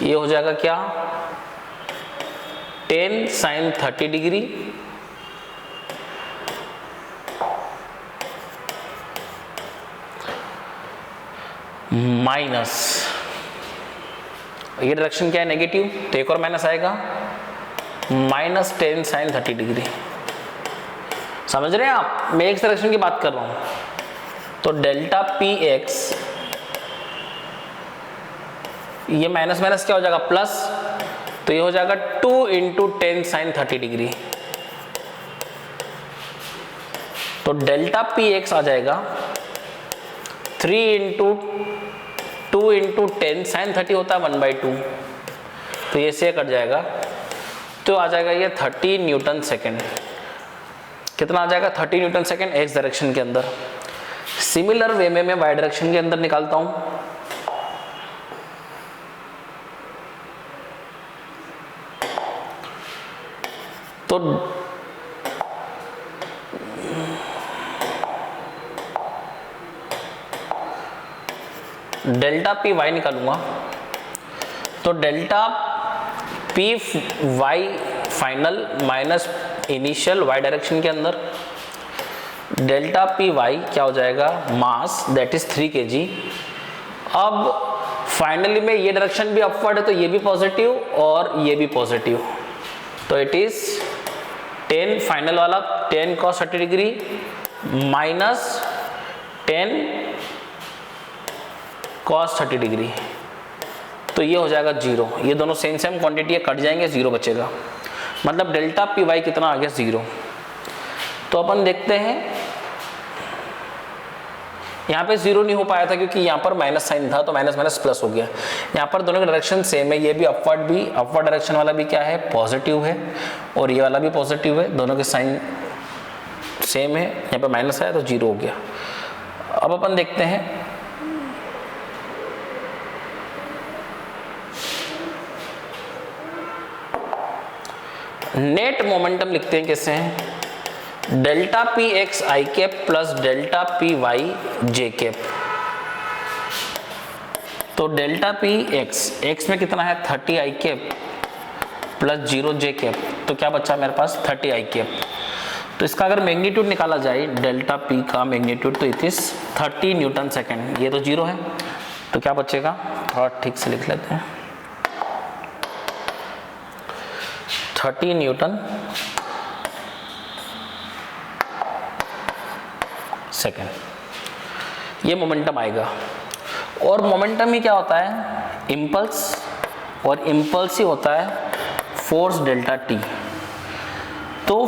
ये हो जाएगा क्या 10 sin 30 डिग्री माइनस ये डायरेक्शन क्या है नेगेटिव तो एक और माइनस आएगा माइनस 10 sin 30 डिग्री। समझ रहे हैं आप, मैं एक्स डायरेक्शन की बात कर रहा हूं। तो डेल्टा पी एक्स ये माइनस माइनस क्या हो जाएगा प्लस, तो ये हो जाएगा 2 × 10 sin 30 डिग्री। तो डेल्टा पी एक्स आ जाएगा 3 × 2 × 10 sin 30 होता है 1/2, तो ये से कट जाएगा तो आ जाएगा ये 30 न्यूटन सेकेंड। कितना आ जाएगा 30 न्यूटन सेकेंड एक्स डायरेक्शन के अंदर। सिमिलर वे में मैं वाई डायरेक्शन के अंदर निकालता हूं। तो डेल्टा पी वाई निकालूंगा तो delta P Y final minus initial Y direction के अंदर डेल्टा पी वाई क्या हो जाएगा मास दैट इज 3 kg। अब फाइनली में ये डायरेक्शन भी अपवर्ड है तो ये भी पॉजिटिव और ये भी पॉजिटिव, तो इट इज 10 फाइनल वाला 10 cos 30 degree minus 10 cos 30 degree, तो ये हो जाएगा 0। ये दोनों सेम क्वांटिटी कट जाएंगे, 0 बचेगा, मतलब डेल्टा पी वाई कितना आ गया 0। तो अपन देखते हैं यहाँ पे 0 नहीं हो पाया था क्योंकि यहाँ पर माइनस साइन था तो माइनस माइनस प्लस हो गया। यहाँ पर दोनों की डायरेक्शन सेम है, ये भी अपवर्ड डायरेक्शन वाला भी क्या है पॉजिटिव है और ये वाला भी पॉजिटिव है, दोनों के साइन सेम है। यहाँ पे माइनस आया तो 0 हो गया। अब अपन देखते हैं नेट मोमेंटम लिखते हैं कैसे हैं, delta P X I cap plus delta P Y J cap. तो डेल्टा पी एक्स में कितना है 30 I cap plus 0 J cap, तो क्या बचा मेरे पास 30 आई कैप। तो इसका अगर मैग्नीट्यूड निकाला जाए डेल्टा पी का मैग्नीट्यूड तो इट इज 30 न्यूटन सेकेंड। ये तो 0 है तो क्या बचेगा, थोड़ा ठीक से लिख लेते हैं 30 न्यूटन सेकेंड, ये मोमेंटम आएगा। और मोमेंटम ही क्या होता है इम्पल्स, और इम्पल्स ही होता है फोर्स डेल्टा टी। तो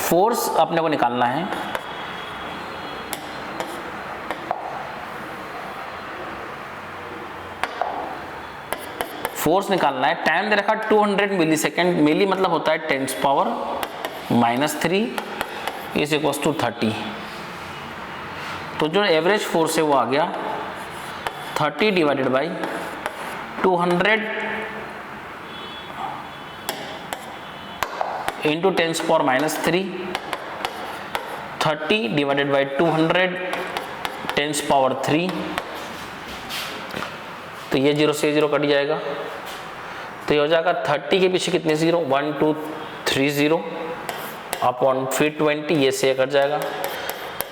फोर्स अपने को निकालना है, फोर्स निकालना है। टाइम दे रखा 200 मिली सेकेंड, मिली मतलब होता है 10⁻³ इज इक्वल्स टू 30। तो जो एवरेज फोर्स है वो आ गया 30 divided by 200 into 10⁻³ 30 divided by 200 10⁻³ तो ये 0 से 0 कट जाएगा। तो ये हो जाएगा 30 के पीछे कितने 0 1 2 30 अपॉन फिर 20, ये से कट जाएगा,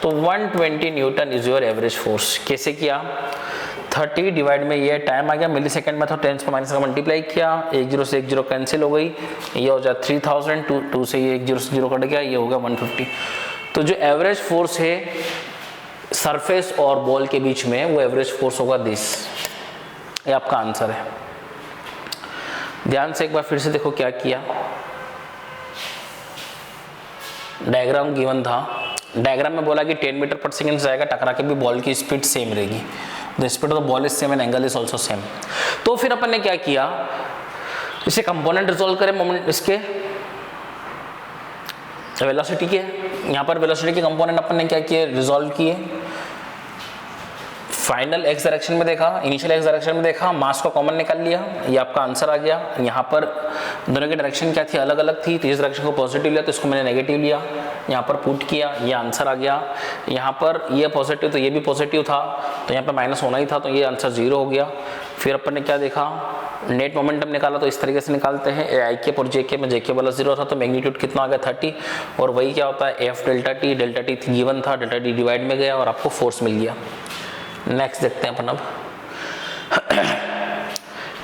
तो 120 Newton is your average force. कैसे किया, 30 डिवाइड में ये टाइम आ गया मिली सेकेंड में, तो 10 को माइनस का मल्टीप्लाई किया, 1 0 से 1 0 कैंसिल हो गई, ये हो जाए 3000, 2 से ये 1 0 से 0 कट गया, ये हो गया 150। तो जो एवरेज फोर्स है सरफेस और बॉल के बीच में वो एवरेज फोर्स होगा दिस। ये आपका आंसर है। ध्यान से एक बार फिर से देखो क्या किया, डायग्राम गिवन था, डायग्राम में बोला कि 10 मीटर पर सेकेंड जाएगा, टकरा के भी बॉल की स्पीड सेम रहेगी, the speed of the ball is same and angle is also same. तो फिर अपन ने क्या किया, इसे कंपोनेंट रिजॉल्व करें मोमेंट इसके वेलोसिटी के, यहाँ पर वेलोसिटी के कंपोनेंट अपन ने क्या किए, रिजॉल्व किए। फाइनल एक्स डायरेक्शन में देखा, इनिशियल एक्स डायरेक्शन में देखा, मास को कॉमन निकाल लिया, ये आपका आंसर आ गया। यहाँ पर दोनों की डायरेक्शन क्या थी, अलग अलग थी, तो इस डायरेक्शन को पॉजिटिव लिया तो इसको मैंने नेगेटिव लिया, यहाँ पर पुट किया, ये आंसर आ गया। यहाँ पर ये पॉजिटिव तो ये भी पॉजिटिव था, तो यहाँ पर माइनस होना ही था, तो ये आंसर 0 हो गया। फिर अपन ने क्या देखा, नेट मोमेंटम निकाला, तो इस तरीके से निकालते हैं, ए आई के पर जे के में जे के वाला 0 था, तो मैग्नीट्यूड कितना आ गया 30, और वही क्या होता है एफ डेल्टा टी गिवन था, डेल्टा टी डिवाइड में गया और आपको फोर्स मिल गया। नेक्स्ट देखते हैं अपन अब।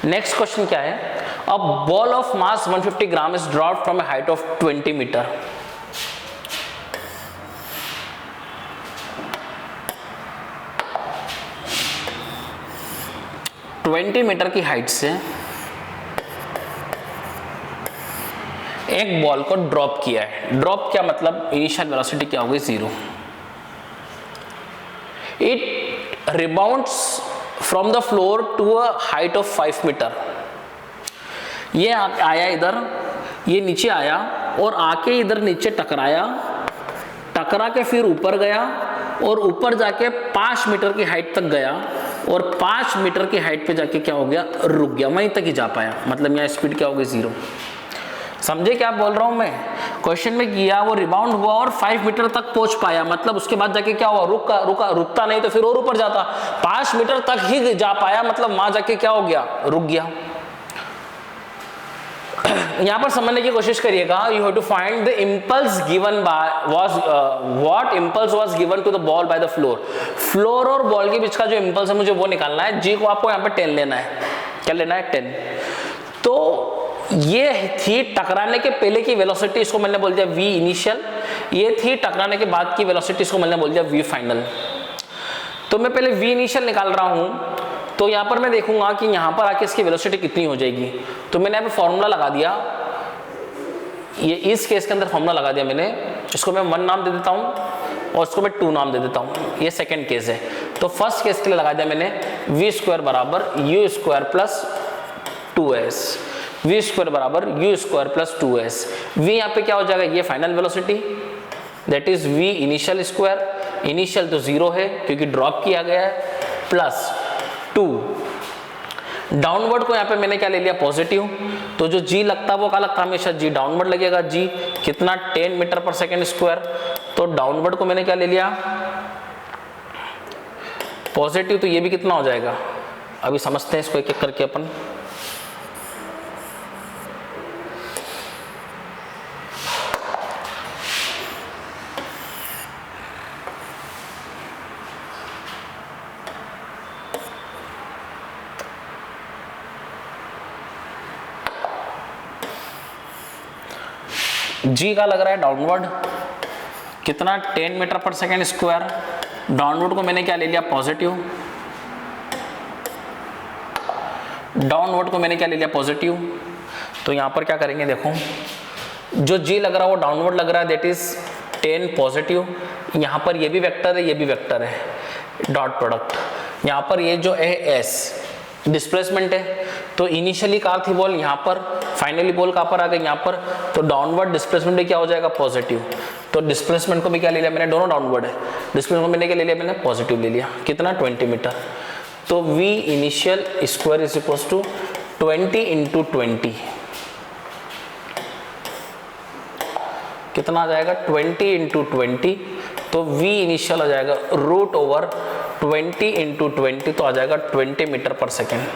नेक्स्ट क्वेश्चन क्या है, a ball of mass 150 gram is dropped from a height of 20 metre. Metre की हाइट से एक बॉल को ड्रॉप किया है। ड्रॉप क्या मतलब, इनिशियल वेलोसिटी क्या होगी 0। It rebounds from the floor to a height of 5 metre. ये आया इधर, ये नीचे आया और आके इधर नीचे टकराया, टकरा के फिर ऊपर गया और ऊपर जाके 5 मीटर की हाइट तक गया और 5 मीटर की हाइट पे जाके क्या हो गया, रुक गया, वहीं तक ही जा पाया। मतलब यहाँ स्पीड क्या होगी 0। समझे क्या बोल रहा हूं मैं, क्वेश्चन में किया वो रिबाउंड हुआ और 5 मीटर तक पहुंच पाया, मतलब उसके बाद जाके क्या हुआ, रुकता नहीं तो फिर और ऊपर जाता, 5 मीटर तक ही जा पाया, मतलब वहां जाके क्या हो गया, रुक गया। यहां पर समझने की कोशिश करिएगा, you have to find the impulse given by what impulse was given to the ball by the floor और बॉल के बीच का जो इंपल्स है मुझे वो निकालना है। जी को आपको यहाँ पे 10 लेना है, क्या लेना है 10। तो ये थी टकराने के पहले की वेलोसिटी, इसको मैंने बोल दिया v इनिशियल, ये थी टकराने के बाद की वेलोसिटी, इसको मैंने बोल दिया v फाइनल। तो मैं पहले v इनिशियल निकाल रहा हूं, तो यहां पर मैं देखूंगा कि यहां पर आके इसकी वेलोसिटी कितनी हो जाएगी। तो मैंने यहाँ पे फॉर्मूला लगा दिया, ये इस केस के अंदर फॉर्मूला लगा दिया मैंने, इसको मैं 1 नाम दे देता हूं और इसको मैं 2 नाम दे देता हूं, ये सेकेंड केस है। तो फर्स्ट केस के लिए लगा दिया मैंने v² बराबर u² प्लस 2s, v² बराबर u² प्लस 2s। v यहाँ पे क्या हो जाएगा, ये final velocity, that is v initial square, initial तो 0 है क्योंकि ड्रॉप किया गया है, प्लस 2 डाउनवर्ड को यहाँ पे मैंने क्या ले लिया, पॉजिटिव, तो जो g लगता है वो क्या लगता है, हमेशा g डाउनवर्ड लगेगा। g कितना, 10 मीटर पर सेकेंड स्क्वायर, तो डाउनवर्ड को मैंने क्या ले लिया, पॉजिटिव, तो ये भी कितना हो जाएगा, अभी समझते हैं इसको एक एक करके अपन। जी का लग रहा है डाउनवर्ड, कितना, 10 metre per second square, downward को मैंने क्या ले लिया, पॉजिटिव, डाउनवर्ड को मैंने क्या ले लिया, पॉजिटिव। तो यहां पर क्या करेंगे, देखो जो जी लग रहा है वो डाउनवर्ड लग रहा है, दैट इज 10 पॉजिटिव, यहां पर ये भी वेक्टर है, ये भी वेक्टर है, डॉट प्रोडक्ट। यहां पर ये जो है एस डिस्प्लेसमेंट है, तो इनिशियली कहाँ थी बॉल, यहाँ पर, फाइनली बॉल कहाँ पर आ गई, यहाँ पर, तो डाउनवर्ड डिस्प्लेसमेंट क्या हो जाएगा, पॉजिटिव। तो डिस्प्लेसमेंट को भी क्या ले लिया मैंने, दोनों डाउनवर्ड है, डिस्प्लेसमेंट को मैंने क्या ले लिया, मैंने पॉजिटिव ले लिया, कितना, 20 मीटर। तो v initial square is equal to 20 into 20, कितना आ जाएगा, 20 इंटू 20, तो v इनिशियल आ जाएगा √20 इंटू 20, तो आ जाएगा 20 मीटर पर सेकेंड।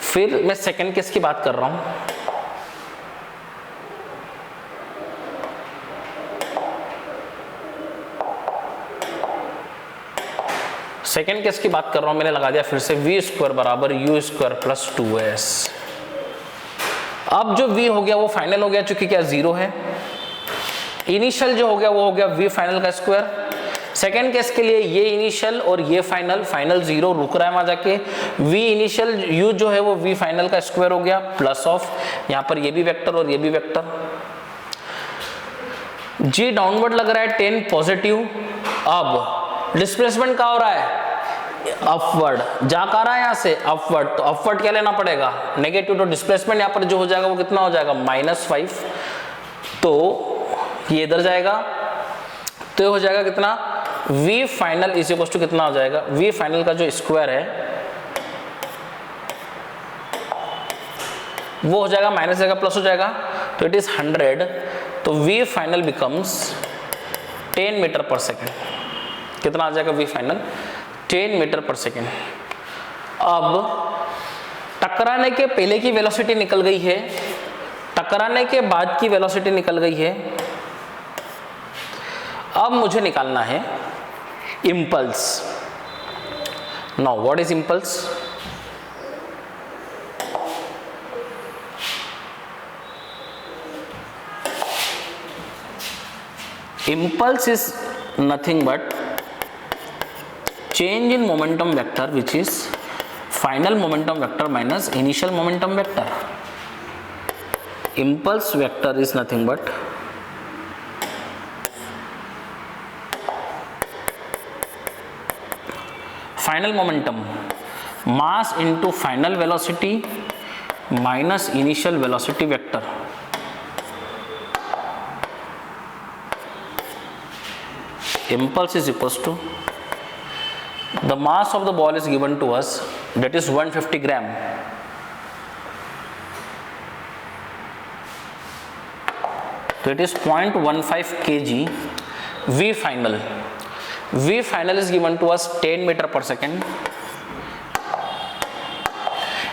फिर मैं सेकेंड केस की बात कर रहा हूं, सेकेंड केस की बात कर रहा हूं, मैंने लगा दिया फिर से v स्क्वायर बराबर u स्क्वायर प्लस 2s। अब जो v हो गया वो फाइनल हो गया, चूंकि क्या 0 है। इनिशियल जो हो गया वो हो गया v फाइनल का स्क्वायर। सेकेंड केस के लिए ये इनिशियल और ये फाइनल, फाइनल 0 रुक रहा है वहां जाके, v इनिशियल u जो है वो v फाइनल का स्क्वायर हो गया प्लस ऑफ यहाँ पर ये भी वेक्टर और ये भी वेक्टर। g डाउनवर्ड लग रहा है 10 पॉजिटिव। अब डिस्प्लेसमेंट क्या हो रहा है, अपवर्ड, जा कर रहा है यहाँ से अपवर्ड, तो अपवर्ड क्या लेना पड़ेगा, नेगेटिव। तो डिस्प्लेसमेंट यहाँ पर जो हो जाएगा वो कितना हो जाएगा, -5। तो ये इधर जाएगा तो ये हो जाएगा कितना, v final is equal to कितना हो जाएगा, v फाइनल का जो स्क्वायर है वो हो जाएगा माइनस जाएगा प्लस हो जाएगा, तो इट इज 100। तो v final becomes 10 metre per second. कितना आ जाएगा v final, 10 metre per second. अब टकराने के पहले की वेलोसिटी निकल गई है, टकराने के बाद की वेलोसिटी निकल गई है। अब मुझे निकालना है impulse. Now what is impulse, impulse is nothing but change in momentum vector which is final momentum vector minus initial momentum vector. Impulse vector is nothing but final momentum mass into final velocity minus initial velocity vector. Impulse is equals to the mass of the ball is given to us, that is 150 gram. So it is 0.15 kg. V final. V final is given to us 10 meter per second.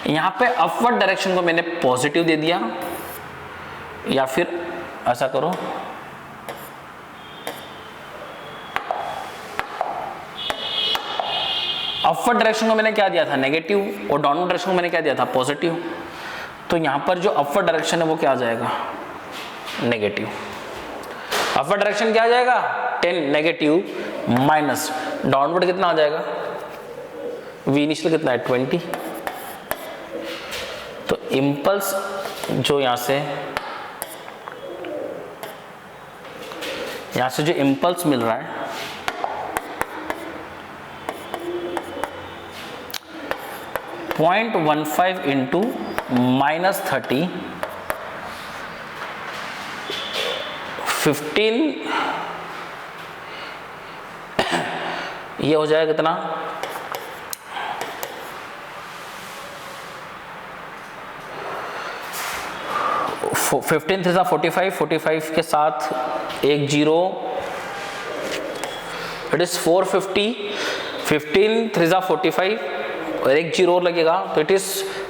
यहाँ पे upward direction को मैंने positive दे दिया, या फिर ऐसा करो, upward direction को मैंने क्या दिया था, नेगेटिव, और डाउनवर्ड डायरेक्शन को मैंने क्या दिया था, पॉजिटिव। तो यहाँ पर जो अपवर्ड डायरेक्शन है वो क्या आ जाएगा, नेगेटिव। अपवर्ड डायरेक्शन क्या आ जाएगा, 10 नेगेटिव माइनस डाउनवर्ड कितना आ जाएगा, v इनिशियल कितना है 20। तो इम्पल्स जो यहाँ से जो इम्पल्स मिल रहा है 0.15 इंटू -30, 15, ये हो जाएगा कितना, 15 3 45, 45 के साथ एक 0, इट इज 450, 15 3 45 और एक 0 और लगेगा, तो इट इज,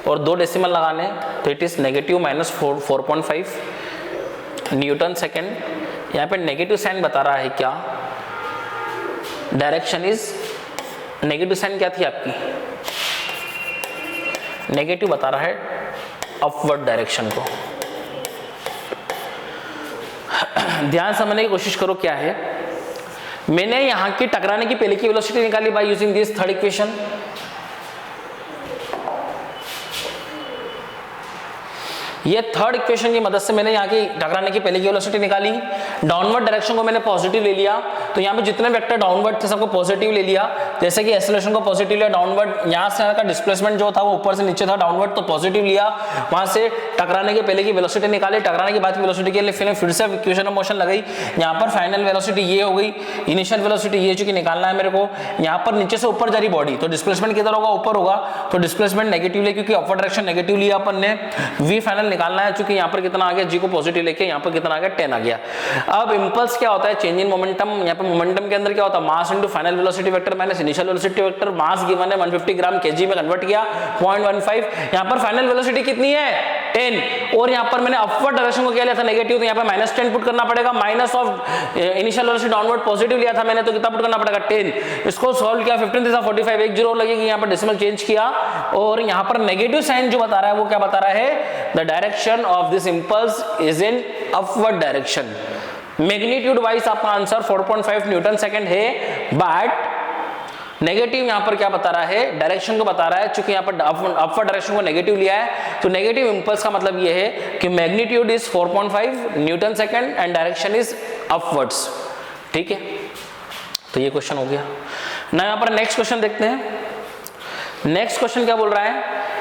और 2 डेसिमल लगाने, तो it is negative -4.5 Newton second. यहाँ पे नेगेटिव साइन बता रहा है क्या, डायरेक्शन इज, नेगेटिव साइन क्या थी आपकी, नेगेटिव बता रहा है अपवर्ड डायरेक्शन को। ध्यान समझने की कोशिश करो क्या है, मैंने यहां की टकराने की पहले की वेलोसिटी निकाली by using this third equation. ये थर्ड इक्वेशन की मदद से मैंने यहाँ की टकराने की पहले की वेलोसिटी निकाली, डाउनवर्ड डायरेक्शन को मैंने पॉजिटिव ले लिया, तो यहाँ पे जितने वेक्टर डाउनवर्ड थे सबको पॉजिटिव ले लिया, जैसे कि एक्सेलरेशन को पॉजिटिव लिया, डाउनवर्ड यहाँ से का डिस्प्लेसमेंट जो था वो ऊपर से नीचे था, डाउनवर्ड तो पॉजिटिव लिया, वहां से टकराने के पहले की वेलोसिटी निकाली, टकराने के बाद की वेलोसिटी के लिए फिर से इक्वेशन ऑफ मोशन लगाई। यहाँ पर फाइनल वेलोसिटी ये हो गई, इनिशियल वेलोसिटी ये चूंकि निकालना है मेरे को, यहाँ पर नीचे से ऊपर जा रही बॉडी, तो डिस्प्लेसमेंट किधर होगा, ऊपर होगा, तो डिस्प्लेसमेंट नेगेटिव ले, क्योंकि अपवर्ड डायरेक्शन नेगेटिव लिया अपन ने। वी फाइनल निकालना है, चूंकि यहाँ पर कितना आ गया, जी को पॉजिटिव लेके यहाँ पर कितना आ गया, 10 आ गया। अब इंपल्स क्या होता है, चेंज इन मोमेंटम, यहाँ पे मोमेंटम के अंदर क्या होता है, मास into final velocity vector minus initial velocity vector, mass given है 150 ग्राम, केजी में कन्वर्ट किया 0.15, यहाँ पर फाइनल वेलोसिटी कितनी है 10, और यहाँ पर मैंने अपवर्ड डायरेक्शन को क्या लिया था नेगेटिव, तो यहाँ पे -10 पुट करना पड़ेगा, minus of initial velocity downward positive लिया था मैंने, तो कितना पुट करना पड़ेगा 10। इसको सॉल्व किया 15 3 45, एक जीरो लगेगी, यहाँ पर डेसिमल चेंज किया, और यहाँ पर नेगेटिव साइन जो बता रहा है वो क्या बता रहा है, the direction of this impulse is in upward direction. Magnitude wise आपका आंसर 4.5 न्यूटन सेकंड है, बट नेगेटिव यहां पर क्या बता रहा है, डायरेक्शन को बता रहा है, क्योंकि यहां पर अपवर्ड डायरेक्शन को नेगेटिव लिया है, तो नेगेटिव इंपल्स का मतलब ये है कि magnitude is 4.5 Newton second and direction is upwards. ठीक है, तो ये क्वेश्चन हो गया ना। यहां पर नेक्स्ट क्वेश्चन देखते हैं। नेक्स्ट क्वेश्चन क्या बोल रहा है,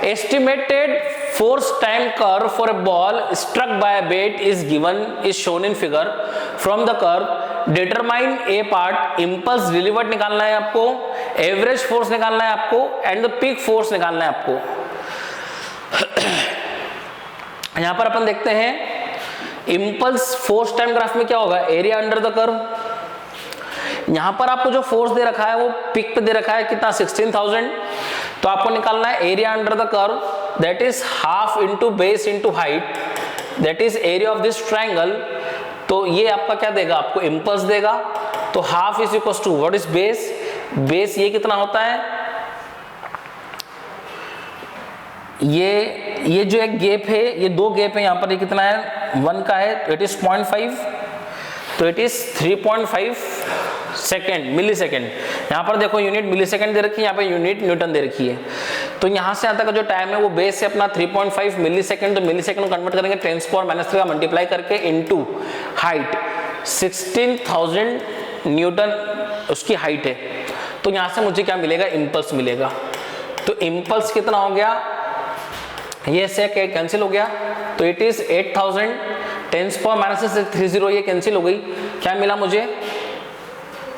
estimated force time curve for a ball struck by a bat is given, is shown in figure. From the curve determine a part, impulse delivered निकालना है आपको, एवरेज फोर्स निकालना है आपको, एंड द पीक फोर्स निकालना है आपको। यहां पर अपन देखते हैं इंपल्स फोर्स टाइम ग्राफ में क्या होगा, एरिया अंडर द कर्व। यहां पर आपको जो फोर्स दे रखा है वो पीक पे दे रखा है कितना, 16,000, तो आपको निकालना है area under the curve, that is half into base into height, that is area of this triangle। तो ये आपका क्या देगा, आपको इम्पल्स देगा, तो half is equal to what is base, base ये कितना होता है, ये जो एक गैप है, ये दो गैप है यहाँ पर, ये कितना है 1 का है, इट इज 0.5, तो it is 3.5 second, millisecond. यहाँ पर देखो यूनिट मिली सेकेंड दे रखी है, यहाँ पे यूनिट न्यूटन दे रखी है, तो यहाँ से यहाँ तक का जो टाइम है वो बेस है अपना 3.5 मिली सेकेंड, तो मिली सेकेंड कन्वर्ट करेंगे 10⁻³ का मल्टीप्लाई करके इनटू हाइट 16,000 न्यूटन उसकी हाइट है, तो यहाँ से मुझे क्या मिलेगा, इम्पल्स मिलेगा। तो इम्पल्स कितना हो गया, ये से कैंसिल हो गया, तो इट इज 8,000, 10⁻³ ये कैंसिल हो गई, क्या मिला मुझे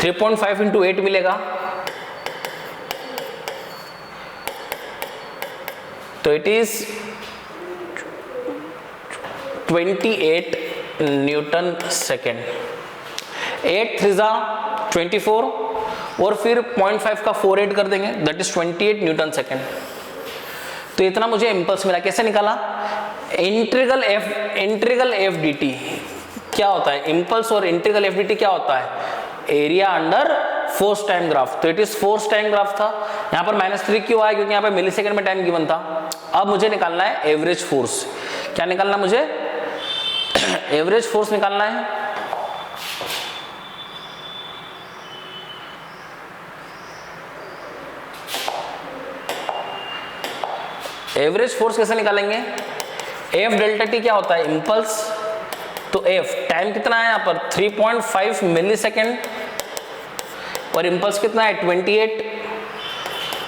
3.5 into 8 मिलेगा, तो इट इज 28 न्यूटन सेकेंड। 8 3 24, और फिर 0.5 का 4 ऐड कर देंगे, दैट इज 28 न्यूटन सेकेंड। तो इतना मुझे इंपल्स मिला। कैसे निकाला, इंटीग्रल एफ डी टी क्या होता है, इंपल्स और इंटीग्रल एफ डी टी क्या होता है, area under force time graph, तो it is force time graph था। यहाँ पर -3 क्यों आया, क्योंकि यहाँ पे मिली सेकेंड में टाइम गिवन था। अब मुझे निकालना है एवरेज फोर्स, क्या निकालना मुझे, एवरेज फोर्स निकालना है। एवरेज फोर्स कैसे निकालेंगे, एफ डेल्टा टी क्या होता है, इंपल्स, तो एफ टाइम कितना है यहाँ पर 3.5 मिली सेकेंड, और इंपल्स कितना है 28,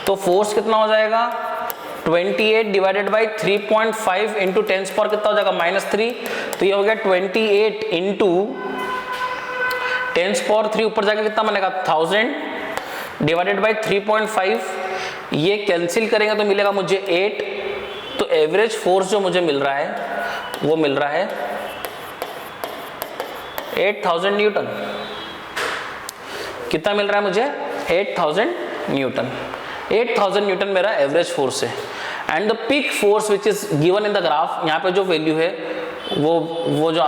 तो फोर्स कितना हो जाएगा 28 डिवाइडेड बाई 3.5 इंटू 10 पावर कितना हो जाएगा -3, तो ये हो गया 28 इंटू 10 पावर 3, ऊपर जाके कितना बनेगा 1000 डिवाइडेड बाई 3.5, ये कैंसिल करेंगे तो मिलेगा मुझे 8, तो एवरेज फोर्स जो मुझे मिल रहा है वो मिल रहा है 8000 न्यूटन। कितना मिल रहा है मुझे 8000 न्यूटन। 8000 न्यूटन मेरा एवरेज फोर्स है, and the peak force which is given in the graph, यहाँ पे जो वैल्यू है वो जो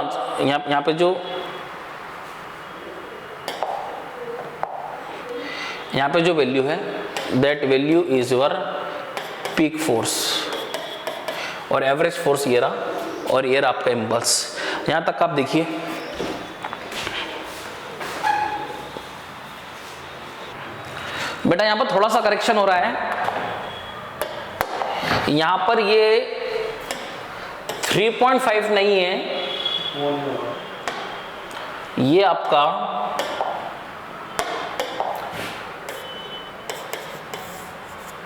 यहाँ पे जो वैल्यू है that value is your peak force, और एवरेज फोर्स ये रहा, और ये रहा आपका इम्पल्स। यहाँ तक आप देखिए, बेटा यहाँ पर थोड़ा सा करेक्शन हो रहा है, यहाँ पर ये 3.5 नहीं है, ये आपका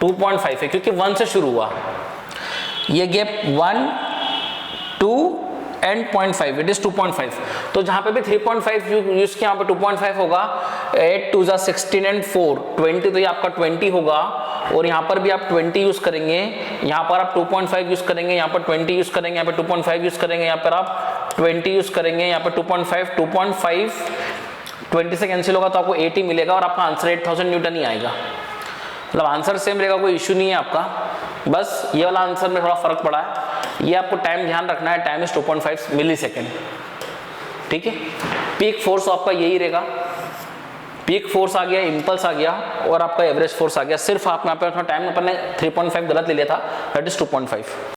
2.5 है, क्योंकि 1 से शुरू हुआ, ये गैप 1 2 एंड 0.5, इट इज 2.5, तो जहां पे भी 3.5 यूज किया, यहाँ पे 2.5 होगा। 8 2 16 एंड 4 20, तो ये आपका 20 होगा, और यहाँ पर भी आप 20 यूज करेंगे, यहाँ पर आप 2.5 यूज करेंगे, यहाँ पर 20 यूज करेंगे, यहाँ पे 2.5 यूज करेंगे, यहाँ पर आप 20 यूज करेंगे, यहाँ पर 2.5 20 से कैंसिल होगा, तो आपको 80 मिलेगा, और आपका आंसर 8000 न्यूटन ही आएगा। मतलब आंसर सेम रहेगा, कोई इशू नहीं है आपका, बस ये वाला आंसर में थोड़ा फर्क पड़ा है। ये आपको टाइम ध्यान रखना है, टाइम इज 2.5 मिली सेकेंड, ठीक है। पीक फोर्स आपका यही रहेगा, पीक फोर्स आ गया, इम्पल्स आ गया और आपका एवरेज फोर्स आ गया। सिर्फ आप यहाँ पे टाइम अपन ने 3.5 गलत ले लिया था, दैट इज 2.5।